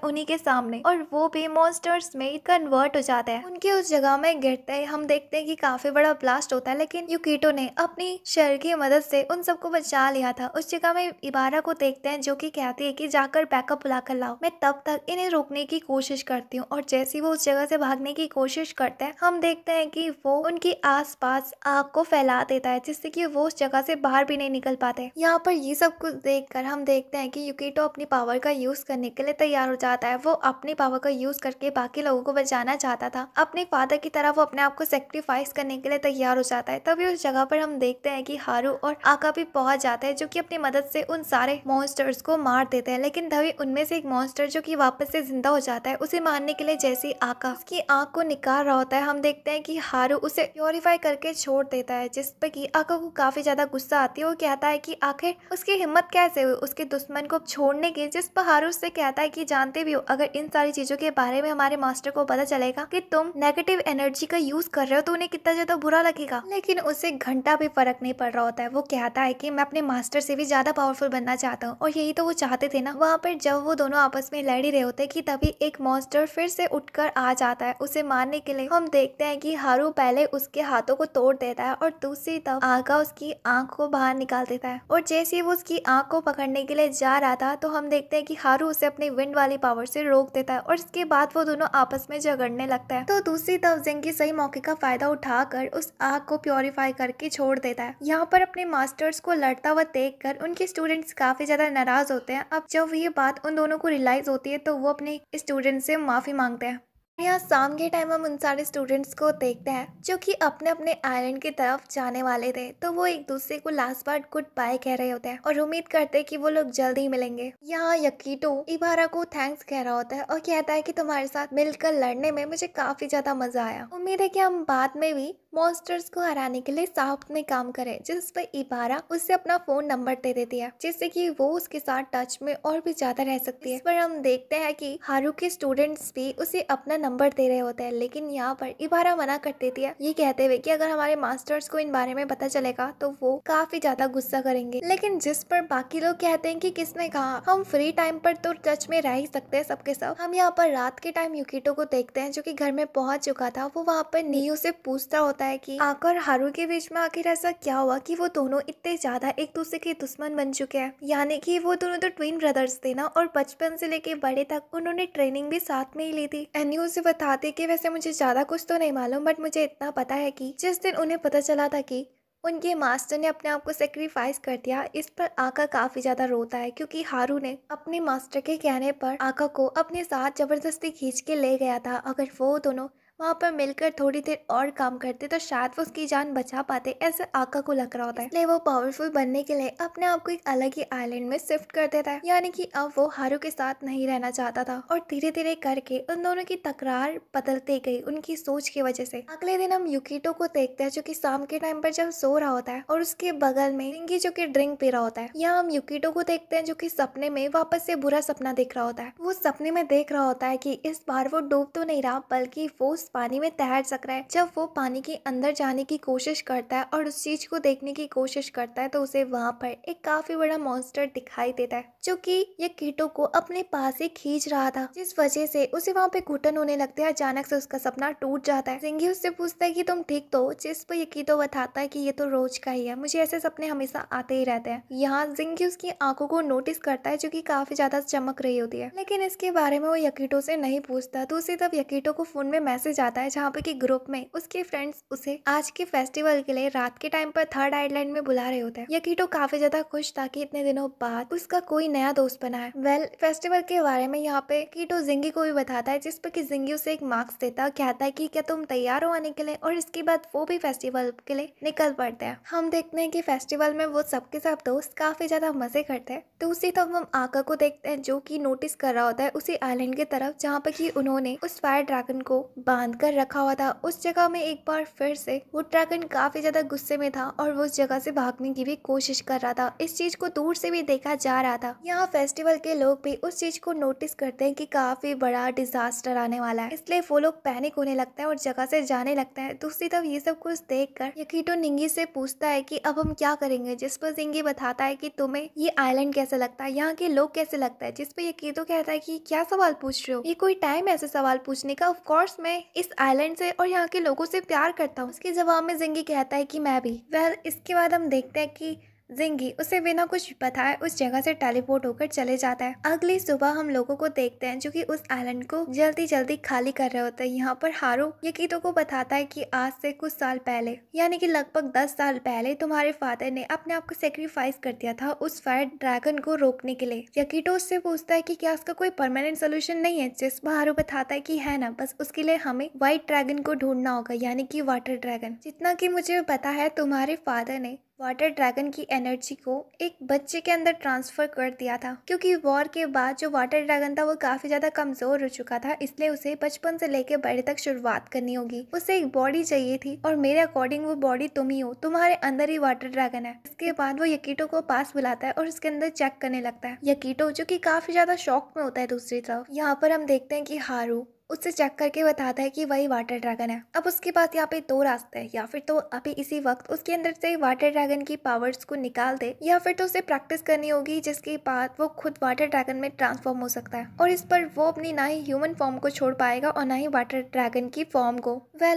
उन्हीं के सामने, और वो भी मॉन्स्टर्स में कन्वर्ट हो जाते हैं। उनके उस जगह में गिरते ही हम देखते हैं कि काफी बड़ा ब्लास्ट होता है, लेकिन युकीटो ने अपनी शर की मदद से उन सबको बचा लिया था। उस जगह में इबारा को देखते हैं जो कि कहती है कि जाकर बैकअप बुला कर लाओ, मैं तब तक इन्हें रोकने की कोशिश करती हूँ। और जैसे वो उस जगह से भागने की कोशिश करते हैं हम देखते हैं कि वो उनके आसपास आग को फैला देता है, जिससे कि वो उस जगह से बाहर भी नहीं निकल पाते। यहाँ पर ये सब कुछ देखकर हम देखते हैं कि युकीटो अपनी पावर का यूज करने के लिए तैयार हो जाता है। वो अपनी पावर का यूज करके बाकी लोगों को बचाना चाहता था, अपने फादर की तरह वो अपने आप को सेक्रीफाइस करने के लिए तैयार हो जाता है। तभी उस जगह पर हम देखते हैं कि हारू और आका भी पहुंच जाते हैं, जो कि अपनी मदद से उन सारे मॉन्स्टर्स को मार देते हैं। लेकिन तभी उनमें से एक मॉन्स्टर जो कि वापस से जिंदा हो जाता है, उसे मारने के लिए जैसे आका उसकी आंख को निकाल रहा होता है हम देखते हैं कि हारू उसे प्योरीफाई करके छोड़ देता है, जिस पर कि आका को काफी ज्यादा गुस्सा आती है। वो कहता है कि आखिर उसकी हिम्मत कैसे हुई उसके दुश्मन को छोड़ने की, जिस पर हारू उससे कहता है कि जानते भी हो अगर इन सारी चीजों के बारे में हमारे मास्टर को पता चलेगा कि तुम नेगेटिव एनर्जी का यूज कर रहे हो तो उन्हें कितना ज्यादा बुरा लगेगा। लेकिन उसे घंटा भी फर्क नहीं पड़ रहा होता है। वो कहता है कि मैं अपने मास्टर से भी ज्यादा पावरफुल बनना चाहता हूँ, और यही तो वो चाहते थे ना। वहाँ पर जब वो दोनों आपस में लड़ ही रहे होते कि तभी एक मॉन्स्टर फिर से उठकर आ जाता है उसे मारने के लिए। हम देखते हैं कि हारू पहले उसके हाथों को तोड़ देता है और दूसरी तरफ आगा उसकी आंख को बाहर निकाल देता है, और जैसे ही वो उसकी आंख को पकड़ने के लिए जा रहा था तो हम देखते हैं कि हारू उसे अपनी विंड वाली पावर से रोक देता है, और इसके बाद वो दोनों आपस में झगड़ने लगता है। तो दूसरी तरफ जिंगी सही मौके का फायदा उठाकर उस आग को प्योरीफाई करके छोड़ देता है। यहाँ पर अपने मास्टर्स को लड़ता हुआ देखकर उनके स्टूडेंट्स काफी ज्यादा नाराज होते हैं। अब जब ये बात उन दोनों को रियलाइज होती है तो वो अपने स्टूडेंट से माफी मांगते हैं। यहाँ शाम के टाइम हम उन सारे स्टूडेंट्स को देखते हैं जो कि अपने अपने आइलैंड की तरफ जाने वाले थे। तो वो एक दूसरे को लास्ट बार गुड बाय कह रहे होते हैं और उम्मीद करते हैं कि वो लोग जल्द ही मिलेंगे। यहाँ यकीटो इबारा को थैंक्स कह रहा होता है और कहता है कि तुम्हारे साथ मिलकर लड़ने में मुझे काफी ज्यादा मजा आया। उम्मीद है कि हम बाद में भी मॉन्स्टर्स को हराने के लिए साथ में काम करें। जिस पर इबारा उससे अपना फोन नंबर दे देती है, जिससे कि वो उसके साथ टच में और भी ज्यादा रह सकती है। इस पर हम देखते हैं कि हारू के स्टूडेंट्स भी उसे अपना नंबर दे रहे होते हैं, लेकिन यहाँ पर इबारा मना कर देती है, ये कहते हुए कि अगर हमारे मास्टर्स को इन बारे में पता चलेगा तो वो काफी ज्यादा गुस्सा करेंगे। लेकिन जिस पर बाकी लोग कहते हैं कि किसने कहा, हम फ्री टाइम पर तो टच में रह ही सकते हैं सबके सब। हम यहाँ पर रात के टाइम युकीटो को देखते हैं जो कि घर में पहुंच चुका था। वो वहाँ पर नीयू से पूछता होता है कि आकर हारू के बीच में आखिर ऐसा क्या हुआ कि वो दोनों इतने ज्यादा एक दूसरे के दुश्मन बन चुके हैं। यानी कि वो दोनों तो ट्विन ब्रदर्स थे ना, और बचपन से लेके बड़े तक उन्होंने ट्रेनिंग भी साथ में ही ली थी। एनयू से बताते कि वैसे मुझे ज्यादा कुछ तो नहीं मालूम, बट मुझे इतना पता है कि जिस दिन उन्हें पता चला था कि उनके मास्टर ने अपने आप को सेक्रीफाइस कर दिया, इस पर आका काफी ज्यादा रोता है, क्योंकि हारू ने अपने मास्टर के कहने पर आका को अपने साथ जबरदस्ती खींच के ले गया था। अगर वो दोनों वहाँ पर मिलकर थोड़ी देर और काम करते तो शायद वो उसकी जान बचा पाते, ऐसे आका को लग रहा होता है। इसलिए वो पावरफुल बनने के लिए अपने आप को एक अलग ही आइलैंड में शिफ्ट कर देता है, यानी कि अब वो हारू के साथ नहीं रहना चाहता था। और धीरे धीरे करके उन दोनों की तकरार बदलती गई उनकी सोच की वजह से। अगले दिन हम युकितो को देखते हैं जो कि शाम के टाइम पर जब सो रहा होता है और उसके बगल में रिंगी जो कि ड्रिंक पी रहा होता है। यहाँ हम युकितो को देखते हैं जो कि सपने में वापस से बुरा सपना देख रहा होता है। वो सपने में देख रहा होता है कि इस बार वो डूब तो नहीं रहा बल्कि वो उस पानी में तैर सक रहा है। जब वो पानी के अंदर जाने की कोशिश करता है और उस चीज को देखने की कोशिश करता है तो उसे वहाँ पर एक काफी बड़ा मॉन्स्टर दिखाई देता है जो कि ये कीटो को अपने पास ही खींच रहा था, जिस वजह से उसे वहाँ पे घुटन होने लगती है। अचानक से उसका सपना टूट जाता है। जिंगी उससे पूछता है कि तुम ठीक तो, जिस पर ये कीटो बताता है कि ये तो रोज का ही है, मुझे ऐसे सपने हमेशा आते ही रहते हैं। यहाँ जिंगी उसकी आंखों को नोटिस करता है जो कि काफी ज्यादा चमक रही होती है, लेकिन इसके बारे में वो यकीटो से नहीं पूछता। दूसरी तरफ यकीटो को फोन में मैसेज आता है जहाँ पे कि ग्रुप में उसके फ्रेंड्स उसे आज के फेस्टिवल के लिए रात के टाइम पर थर्ड आइलैंड में बुला रहे होते हैं। यकीटो काफी ज्यादा खुश था कि इतने दिनों बाद उसका कोई नया दोस्त बना है। फेस्टिवल के बारे में यहाँ पे कीटो जिंगी को भी बताता है, जिस पर कि जिंगी उसे एक मार्क्स देता, कहता है कि क्या तुम तैयार हो आने के लिए, और इसके बाद वो भी फेस्टिवल के लिए निकल पड़ते हैं। हम देखते हैं कि फेस्टिवल में वो सबके सब दोस्त काफी ज्यादा मजे करते हैं। दूसरी तरफ हम आका को देखते हैं जो कि नोटिस कर रहा होता है उसी आइलैंड की तरफ जहाँ पे कि उन्होंने उस फायर ड्रैगन को बांध कर रखा हुआ था। उस जगह में एक बार फिर से वो ड्रैगन काफी ज्यादा गुस्से में था और वो उस जगह से भागने की भी कोशिश कर रहा था। इस चीज को दूर से भी देखा जा रहा था। यहाँ फेस्टिवल के लोग भी उस चीज को नोटिस करते हैं कि काफी बड़ा डिजास्टर आने वाला है, इसलिए वो लोग पैनिक होने लगता है और जगह से जाने लगता है। दूसरी तरफ ये सब कुछ देखकर यकीटो निंगी से पूछता है कि अब हम क्या करेंगे, जिस पर जिंगी बताता है कि तुम्हें ये आइलैंड कैसा लगता है, यहाँ के लोग कैसे लगता है, जिस पर यकीटो कहता है कि क्या सवाल पूछ रहे हो, ये कोई टाइम ऐसे सवाल पूछने का, ऑफ कोर्स मैं इस आइलैंड से और यहाँ के लोगों से प्यार करता हूँ। उसके जवाब में जिंगी कहता है कि मैं भी। इसके बाद हम देखते हैं कि जिंगी उसे बिना कुछ बताए उस जगह से टेलीपोर्ट होकर चले जाता है। अगली सुबह हम लोगों को देखते हैं जो कि उस आइलैंड को जल्दी जल्दी खाली कर रहे होते हैं। यहाँ पर हारू यकीतो को बताता है कि आज से कुछ साल पहले, यानी कि लगभग 10 साल पहले, तुम्हारे फादर ने अपने आप को सेक्रीफाइस कर दिया था उस फायर ड्रैगन को रोकने के लिए। यकीतो उससे पूछता है कि क्या उसका कोई परमानेंट सोल्यूशन नहीं है, जिस पर हारू बताता है कि है ना, बस उसके लिए हमें व्हाइट ड्रैगन को ढूंढना होगा, यानी कि वाटर ड्रैगन। जितना कि मुझे पता है तुम्हारे फादर ने वाटर ड्रैगन की एनर्जी को एक बच्चे के अंदर ट्रांसफर कर दिया था, क्योंकि वॉर के बाद जो वाटर ड्रैगन था वो काफी ज्यादा कमजोर हो चुका था, इसलिए उसे बचपन से लेकर बड़े तक शुरुआत करनी होगी। उसे एक बॉडी चाहिए थी और मेरे अकॉर्डिंग वो बॉडी तुम ही हो, तुम्हारे अंदर ही वाटर ड्रैगन है। इसके बाद वो यकीटो को पास बुलाता है और उसके अंदर चेक करने लगता है। यकीटो जो कि काफी ज्यादा शॉक में होता है। दूसरी तरफ यहाँ पर हम देखते हैं कि हारू उससे चेक करके बताता है कि वही वाटर ड्रैगन है। अब उसके पास यहाँ पे दो रास्ते हैं, या फिर तो अभी इसी वक्त उसके अंदर से वाटर ड्रैगन की पावर्स को निकाल दे, या फिर तो उसे प्रैक्टिस करनी होगी जिसके बाद वो खुद वाटर ड्रैगन में ट्रांसफॉर्म हो सकता है, और इस पर वो अपनी ना ही ह्यूमन फॉर्म को छोड़ पाएगा और ना ही वाटर ड्रैगन की फॉर्म को।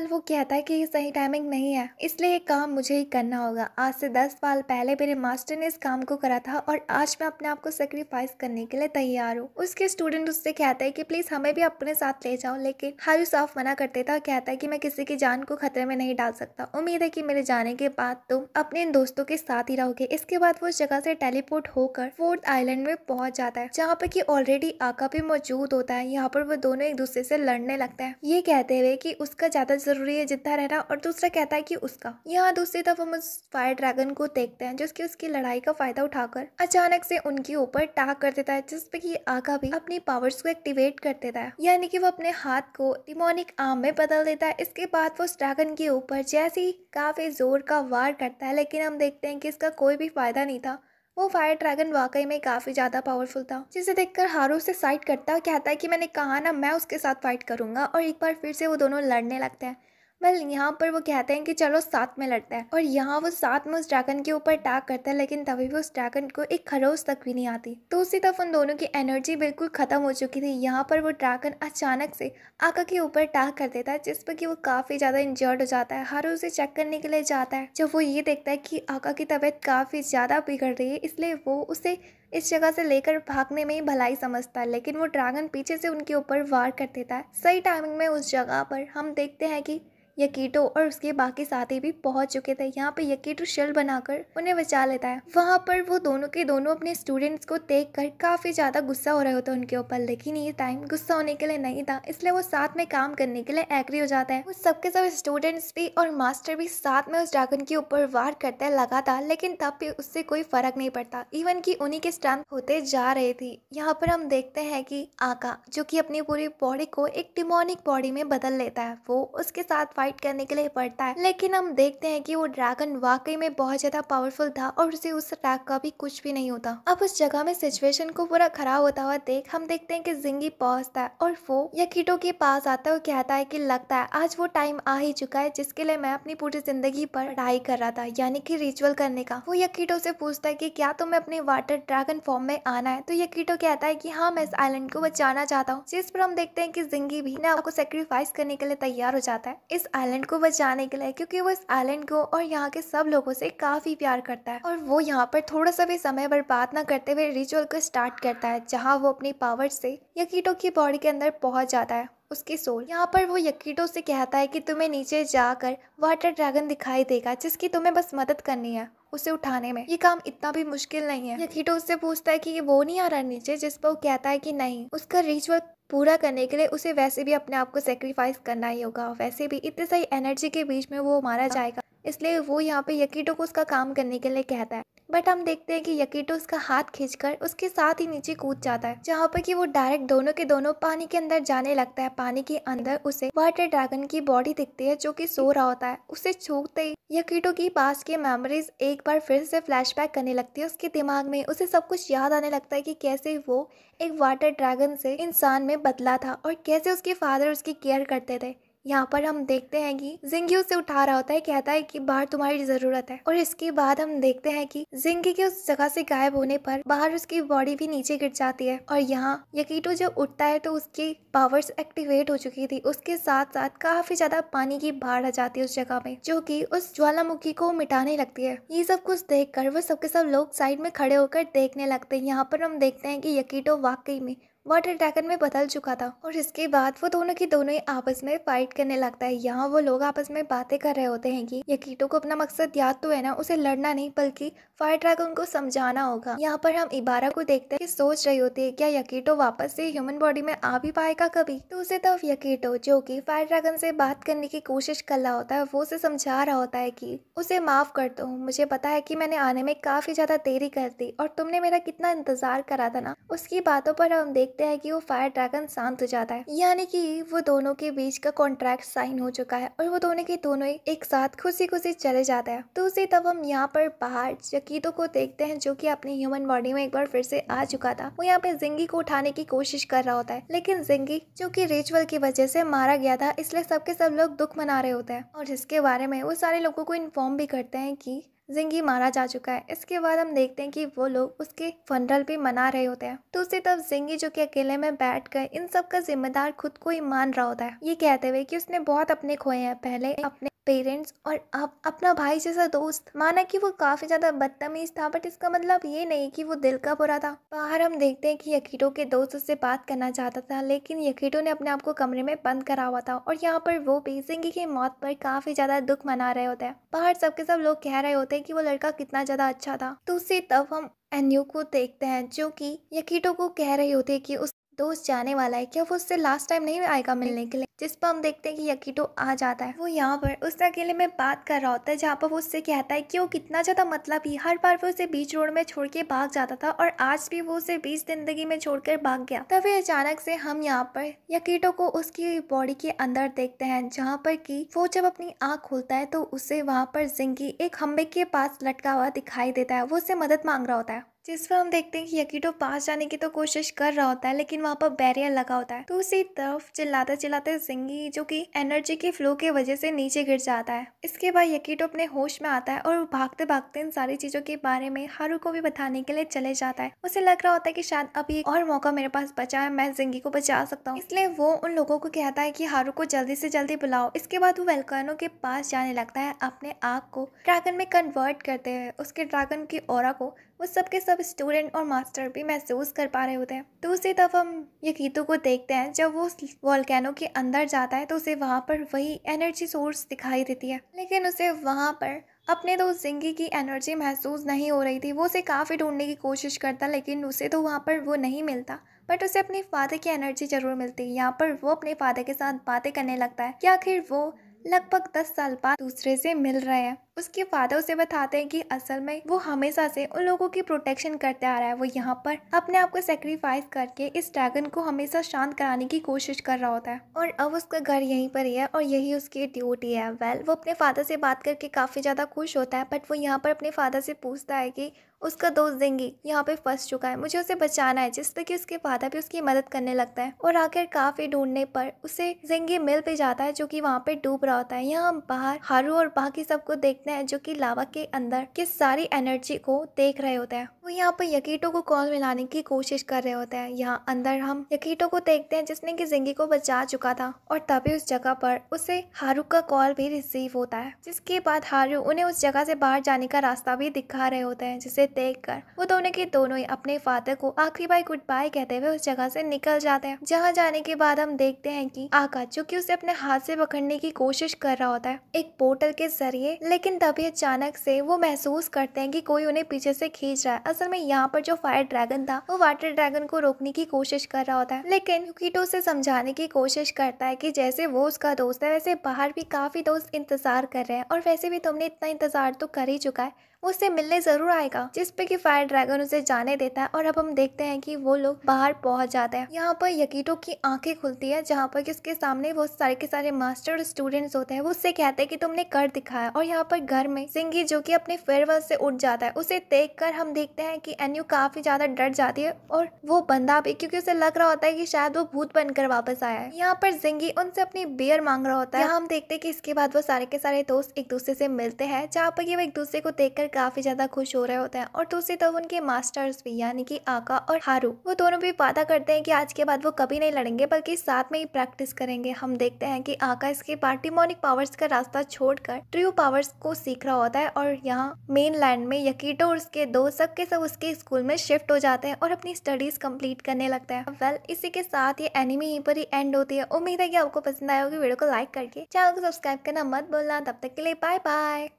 वो कहता है कि ये सही टाइमिंग नहीं है, इसलिए ये काम मुझे ही करना होगा। आज से 10 साल पहले मेरे मास्टर ने इस काम को करा था और आज मैं अपने आप को सेक्रीफाइस करने के लिए तैयार हूँ। उसके स्टूडेंट उससे कहते हैं कि प्लीज हमें भी अपने साथ ले जाओ, लेकिन हारू साफ मना कर देता, कहता है कि मैं किसी की जान को खतरे में नहीं डाल सकता। उम्मीद है कि मेरे जाने के बाद तुम अपने इन दोस्तों के साथ ही रहोगे। इसके बाद वो उस जगह से टेलीपोर्ट होकर फोर्थ आइलैंड में पहुंच जाता है, जहाँ पे कि ऑलरेडी आका भी मौजूद होता है। यहाँ पर वो दोनों एक दूसरे से लड़ने लगते हैं, ये कहते हुए कि उसका ज्यादा जरूरी है जितना रहना, और दूसरा कहता है कि उसका। यहाँ दूसरी तरफ हम उस फायर ड्रैगन को देखते हैं जो कि उसकी लड़ाई का फायदा उठाकर अचानक से उनके ऊपर अटैक कर देता है, जिसपे कि आका भी अपनी पावर्स को एक्टिवेट कर देता है, यानी कि वो अपने हाथ को डिमोनिक आर्म में बदल देता है। इसके बाद वो उस ड्रैगन के ऊपर जैसे ही काफी जोर का वार करता है, लेकिन हम देखते हैं कि इसका कोई भी फायदा नहीं था। वो फायर ड्रैगन वाकई में काफी ज्यादा पावरफुल था, जिसे देखकर हारू से साइड करता है और कहता है कि मैंने कहा ना, मैं उसके साथ फाइट करूंगा, और एक बार फिर से वो दोनों लड़ने लगते हैं। यहाँ पर वो कहते हैं कि चलो साथ में लड़ते हैं, और यहाँ वो साथ में उस ड्रैगन के ऊपर अटैक करता है, लेकिन तभी भी उस ड्रैगन को एक खरोच तक भी नहीं आती। तो उसी तरफ उन दोनों की एनर्जी बिल्कुल खत्म हो चुकी थी। यहाँ पर वो ड्रैगन अचानक से आका के ऊपर अटैक कर देता है, जिस पर कि वो काफी ज्यादा इंजर्ड हो जाता है। हारू उसे चेक करने के लिए जाता है। जब वो ये देखता है कि आका की तबीयत काफी ज्यादा बिगड़ रही है, इसलिए वो उसे इस जगह से लेकर भागने में ही भलाई समझता है, लेकिन वो ड्रैगन पीछे से उनके ऊपर वार कर देता है। सही टाइमिंग में उस जगह पर हम देखते हैं कि यकीटो और उसके बाकी साथी भी पहुंच चुके थे। यहाँ पे यकीटो शील्ड बनाकर उन्हें बचा लेता है। वहाँ पर वो दोनों के दोनों अपने स्टूडेंट्स को देखकर काफी ज्यादा गुस्सा हो रहे होते हैं उनके ऊपर, लेकिन ये टाइम गुस्सा होने के लिए नहीं था, इसलिए वो साथ में काम करने के लिए एग्री हो जाता है। वो सबके सब स्टूडेंट्स भी और मास्टर भी साथ में उस ड्रैगन के ऊपर वार करते हैं लगातार, लेकिन तब भी उससे कोई फर्क नहीं पड़ता, इवन की उन्हीं के स्ट्रेंथ होते जा रहे थी। यहाँ पर हम देखते हैं कि आका जो कि अपनी पूरी बॉडी को एक डिमोनिक बॉडी में बदल लेता है, वो उसके साथ फाइट करने के लिए पड़ता है, लेकिन हम देखते हैं कि वो ड्रैगन वाकई में बहुत ज्यादा पावरफुल था और उसे उस अटैक का भी कुछ भी नहीं होता। अब उस जगह में सिचुएशन को पूरा खराब होता हुआ देख हम देखते हैं कि जिंगी पहुंचता है और वो यकीटो के पास आता है और कहता है कि लगता है आज वो टाइम आ ही चुका है जिसके लिए मैं अपनी पूरी जिंदगी पर पढ़ाई कर रहा था, यानी कि रिचुअल करने का। वो यकीटो से पूछता है कि क्या तुम्हें अपने वाटर ड्रैगन फॉर्म में आना है, तो यकीटो कहता है कि हाँ मैं इस आइलैंड को बचाना चाहता हूँ, जिस पर हम देखते हैं कि जिंगी भी अपने आपको सेक्रीफाइस करने के लिए तैयार हो जाता है इस आइलैंड को बचाने के लिए, क्योंकि वो इस आइलैंड को और यहाँ के सब लोगों से काफी प्यार करता है। और वो यहाँ पर थोड़ा सा भी समय बर्बाद न करते हुए रिचुअल को स्टार्ट करता है, जहाँ वो अपनी पावर से यकीटो की बॉडी के अंदर पहुंच जाता है उसकी सोल। यहाँ पर वो यकीटो से कहता है कि तुम्हें नीचे जाकर वाटर ड्रैगन दिखाई देगा जिसकी तुम्हें बस मदद करनी है उसे उठाने में, ये काम इतना भी मुश्किल नहीं है। यकीटो उससे पूछता है कि वो नहीं आ रहा नीचे, जिस पर वो कहता है कि नहीं, उसका रिचुअल पूरा करने के लिए उसे वैसे भी अपने आप को सेक्रीफाइस करना ही होगा, वैसे भी इतनी सारी एनर्जी के बीच में वो मारा जाएगा, इसलिए वो यहाँ पे यकीटो को उसका काम करने के लिए कहता है। बट हम देखते हैं कि यकीटो उसका हाथ खींचकर उसके साथ ही नीचे कूद जाता है, जहाँ पर कि वो डायरेक्ट दोनों के दोनों पानी के अंदर जाने लगता है। पानी के अंदर उसे वाटर ड्रैगन की बॉडी दिखती है जो कि सो रहा होता है। उसे छूते ही यकीटो की पास की मेमोरीज एक बार फिर से फ्लैशबैक करने लगती है उसके दिमाग में। उसे सब कुछ याद आने लगता है कि कैसे वो एक वाटर ड्रैगन से इंसान में बदला था और कैसे उसके फादर उसकी केयर करते थे। यहाँ पर हम देखते हैं कि जिंगी उसे उठा रहा होता है, कहता है कि बाहर तुम्हारी जरूरत है, और इसके बाद हम देखते हैं कि जिंगी के उस जगह से गायब होने पर बाहर उसकी बॉडी भी नीचे गिर जाती है। और यहाँ यकीटो जब उठता है तो उसकी पावर्स एक्टिवेट हो चुकी थी, उसके साथ साथ काफी ज्यादा पानी की बाढ़ आ जाती है उस जगह में, जो कि उस ज्वालामुखी को मिटाने लगती है। ये सब कुछ देख कर वो सबके सब लोग साइड में खड़े होकर देखने लगते हैं। यहाँ पर हम देखते हैं कि यकीटो वाकई में वाटर ड्रैगन में बदल चुका था, और इसके बाद वो दोनों की दोनों ही आपस में फाइट करने लगता है। यहाँ वो लोग आपस में बातें कर रहे होते हैं कि यकीटो को अपना मकसद याद तो है ना, उसे लड़ना नहीं बल्कि फायर ड्रैगन को समझाना होगा। यहाँ पर हम इबारा को देखते हैं कि सोच रही होती है क्या यकीटो वापस से ह्यूमन बॉडी में आ भी पाएगा कभी। दूसरी तरफ यकीटो जो कि फायर ड्रैगन से बात करने की कोशिश कर रहा होता है, वो उसे समझा रहा होता है कि उसे माफ कर दो, मुझे पता है कि मैंने आने में काफी ज्यादा देरी कर दी और तुमने मेरा कितना इंतजार करा था ना। उसकी बातों पर हम देखते हैं कि वो फायर ड्रैगन शांत हो जाता है, यानी कि वो दोनों के बीच का कॉन्ट्रैक्ट साइन हो चुका है और वो दोनों के दोनों एक साथ खुशी खुशी चले जाते हैं। दूसरी तरफ हम यहाँ पर बाहर यकीटो को देखते हैं जो कि अपनी ह्यूमन बॉडी में एक बार फिर से आ चुका था। वो यहाँ पे जिंगी को उठाने की कोशिश कर रहा होता है, लेकिन जिंगी जो कि रिचुअल की वजह से मारा गया था, इसलिए सबके सब लोग दुख मना रहे होते हैं और इसके बारे में वो सारे लोगों को इन्फॉर्म भी करते हैं कि जिंगी मारा जा चुका है। इसके बाद हम देखते हैं कि वो लोग उसके फनरल भी मना रहे होते हैं। दूसरी तरफ जिंगी जो कि अकेले में बैठ कर इन सब का जिम्मेदार खुद को ही मान रहा होता है, ये कहते हुए कि उसने बहुत अपने खोए हैं, पहले अपने पेरेंट्स और अब अपना भाई जैसा दोस्त। माना कि वो काफी ज्यादा बदतमीज था, बट इसका मतलब ये नहीं कि वो दिल का बुरा था। बाहर हम देखते हैं कि यकीटो के दोस्त उससे बात करना चाहता था, लेकिन यकीटो ने अपने आप को कमरे में बंद करा हुआ था और यहाँ पर वो भी जिंगी की मौत पर काफी ज्यादा दुख मना रहे होते हैं। बाहर सबके सब लोग कह रहे होते हैं कि वो लड़का कितना ज्यादा अच्छा था। दूसरी तरफ हम एन्यू को देखते हैं जो कि यकीटो को कह रही होती है कि उस दोस्त जाने वाला है, क्या वो उससे लास्ट टाइम नहीं आएगा मिलने के लिए, जिस पर हम देखते हैं कि यकीटो आ जाता है। वो यहाँ पर उससे अकेले में बात कर रहा होता है, जहाँ पर वो उससे कहता है कि वो कितना ज्यादा मतलबी, हर बार वो उसे बीच रोड में छोड़ के भाग जाता था और आज भी वो उसे बीच जिंदगी में छोड़कर भाग गया। तभी अचानक से हम यहाँ पर यकीटो को उसकी बॉडी के अंदर देखते हैं, जहाँ पर कि वो जब अपनी आँख खोलता है तो उसे वहाँ पर जिंगी एक खंबे के पास लटका हुआ दिखाई देता है। वो उससे मदद मांग रहा होता है, जिस पर हम देखते हैं कि यकीटो पास जाने की तो कोशिश कर रहा होता है, लेकिन वहाँ पर बैरियर लगा होता है। दूसरी तरफ चिल्लाते चिल्लाते जिंगी जो कि एनर्जी के फ्लो की वजह से नीचे गिर जाता है। इसके बाद यकीटो अपने होश में आता है और वो भागते भागते इन सारी चीजों के बारे में हारू को भी बताने के लिए चले जाता है। उसे लग रहा होता है कि शायद अभी एक और मौका मेरे पास बचा है, मैं जिंगी को बचा सकता हूँ, इसलिए वो उन लोगों को कहता है कि हारू को जल्दी से जल्दी बुलाओ। इसके बाद वो वेल्कानो के पास जाने लगता है, अपने आँख को ड्रैगन में कन्वर्ट करते हुए उसके ड्रैगन की ऑरा को वो सब के सब स्टूडेंट और मास्टर भी महसूस कर पा रहे होते हैं। दूसरी तरफ हम यकीतो को देखते हैं, जब वो वोल्केनो के अंदर जाता है तो उसे वहाँ पर वही एनर्जी सोर्स दिखाई देती है, लेकिन उसे वहाँ पर अपने दोस्त जिंगी की एनर्जी महसूस नहीं हो रही थी। वो उसे काफ़ी ढूंढने की कोशिश करता, लेकिन उसे तो वहाँ पर वो नहीं मिलता, बट उसे अपने फादर की एनर्जी जरूर मिलती है। यहाँ पर वो अपने फादर के साथ बातें करने लगता है कि आखिर वो लगभग 10 साल बाद दूसरे से मिल रहे हैं। उसके फादर उसे बताते हैं कि असल में वो हमेशा से उन लोगों की प्रोटेक्शन करते आ रहा है। वो यहाँ पर अपने आप को सेक्रीफाइस करके इस ड्रैगन को हमेशा शांत कराने की कोशिश कर रहा होता है, और अब उसका घर यहीं पर ही है और यही उसकी ड्यूटी है। वो अपने फादर से बात करके काफ़ी ज़्यादा खुश होता है, बट वो यहाँ पर अपने फादर से पूछता है कि उसका दोस्त जेंगी यहाँ पे फंस चुका है, मुझे उसे बचाना है, जिससे कि उसके फादर भी उसकी मदद करने लगता है। और आखिर काफी ढूंढने पर उसे जेंगी मिल पे जाता है, जो कि वहाँ पे डूब रहा होता है। यहाँ हम बाहर हारू और बाकी सबको देखते हैं, जो कि लावा के अंदर की सारी एनर्जी को देख रहे होते हैं। वो यहाँ पर यकीटो को कॉल मिलाने की कोशिश कर रहे होते हैं। यहाँ अंदर हम यकीटो को देखते हैं, जिसने कि जेंगी को बचा चुका था, और तभी उस जगह पर उसे हारू का कॉल भी रिसीव होता है, जिसके बाद हारू उन्हें उस जगह से बाहर जाने का रास्ता भी दिखा रहे होते हैं, जिसे देखकर वो दोनों के दोनों ही अपने फादर को आखिरी बार गुड बाय कहते हुए उस जगह से निकल जाते हैं। जहाँ जाने के बाद हम देखते हैं कि आका, जो कि उसे अपने हाथ से पकड़ने की कोशिश कर रहा होता है एक पोर्टल के जरिए, लेकिन तभी अचानक से वो महसूस करते हैं कि कोई उन्हें पीछे से खींच रहा है। असल में यहाँ पर जो फायर ड्रैगन था वो वाटर ड्रैगन को रोकने की कोशिश कर रहा होता है, लेकिन युकिटो से समझाने की कोशिश करता है कि जैसे वो उसका दोस्त है, वैसे बाहर भी काफी दोस्त इंतजार कर रहे हैं, और वैसे भी तुमने इतना इंतजार तो कर ही चुका है, वो उससे मिलने जरूर आएगा। जिस पे कि फायर ड्रैगन उसे जाने देता है, और अब हम देखते हैं कि वो लोग बाहर पहुंच जाते हैं। यहाँ पर यकीटो की आंखें खुलती है, जहाँ पर कि उसके सामने वो सारे के सारे मास्टर और स्टूडेंट्स होते हैं। वो उससे कहते हैं कि तुमने कर दिखाया। और यहाँ पर घर में सिंगी, जो कि अपने फेयरवेल से उठ जाता है, उसे देखकर हम देखते हैं कि एन्यू काफी ज्यादा डर जाती है, और वो बंदा भी, क्योंकि उसे लग रहा होता है कि शायद वो भूत बनकर वापस आया है। यहाँ पर जिंगी उनसे अपनी बियर मांग रहा होता है। यहाँ हम देखते हैं कि इसके बाद वो सारे के सारे दोस्त एक दूसरे से मिलते हैं, जहाँ पर ये वो एक दूसरे को देखकर काफी ज्यादा खुश हो रहे होते हैं। और दूसरी तरफ उनके मास्टर्स भी, यानी कि आका और हारू, वो दोनों भी वादा करते हैं कि आज के बाद वो कभी नहीं लड़ेंगे, बल्कि साथ में ही प्रैक्टिस करेंगे। हम देखते हैं कि आका इसके पार्टिमोनिक पावर्स का रास्ता छोड़कर ट्रू पावर्स को सीख रहा होता है, और यहाँ मेन लैंड में यकीटो और उसके दोस्त सबके सब उसके स्कूल में शिफ्ट हो जाते हैं और अपनी स्टडीज कंप्लीट करने लगते हैं। इसी के साथ ये एनिमे यहीं पर ही एंड होती है। उम्मीद है कि आपको पसंद आया होगी। वीडियो को लाइक करके चैनल को सब्सक्राइब करना मत भूलना। तब तक के लिए बाय बाय।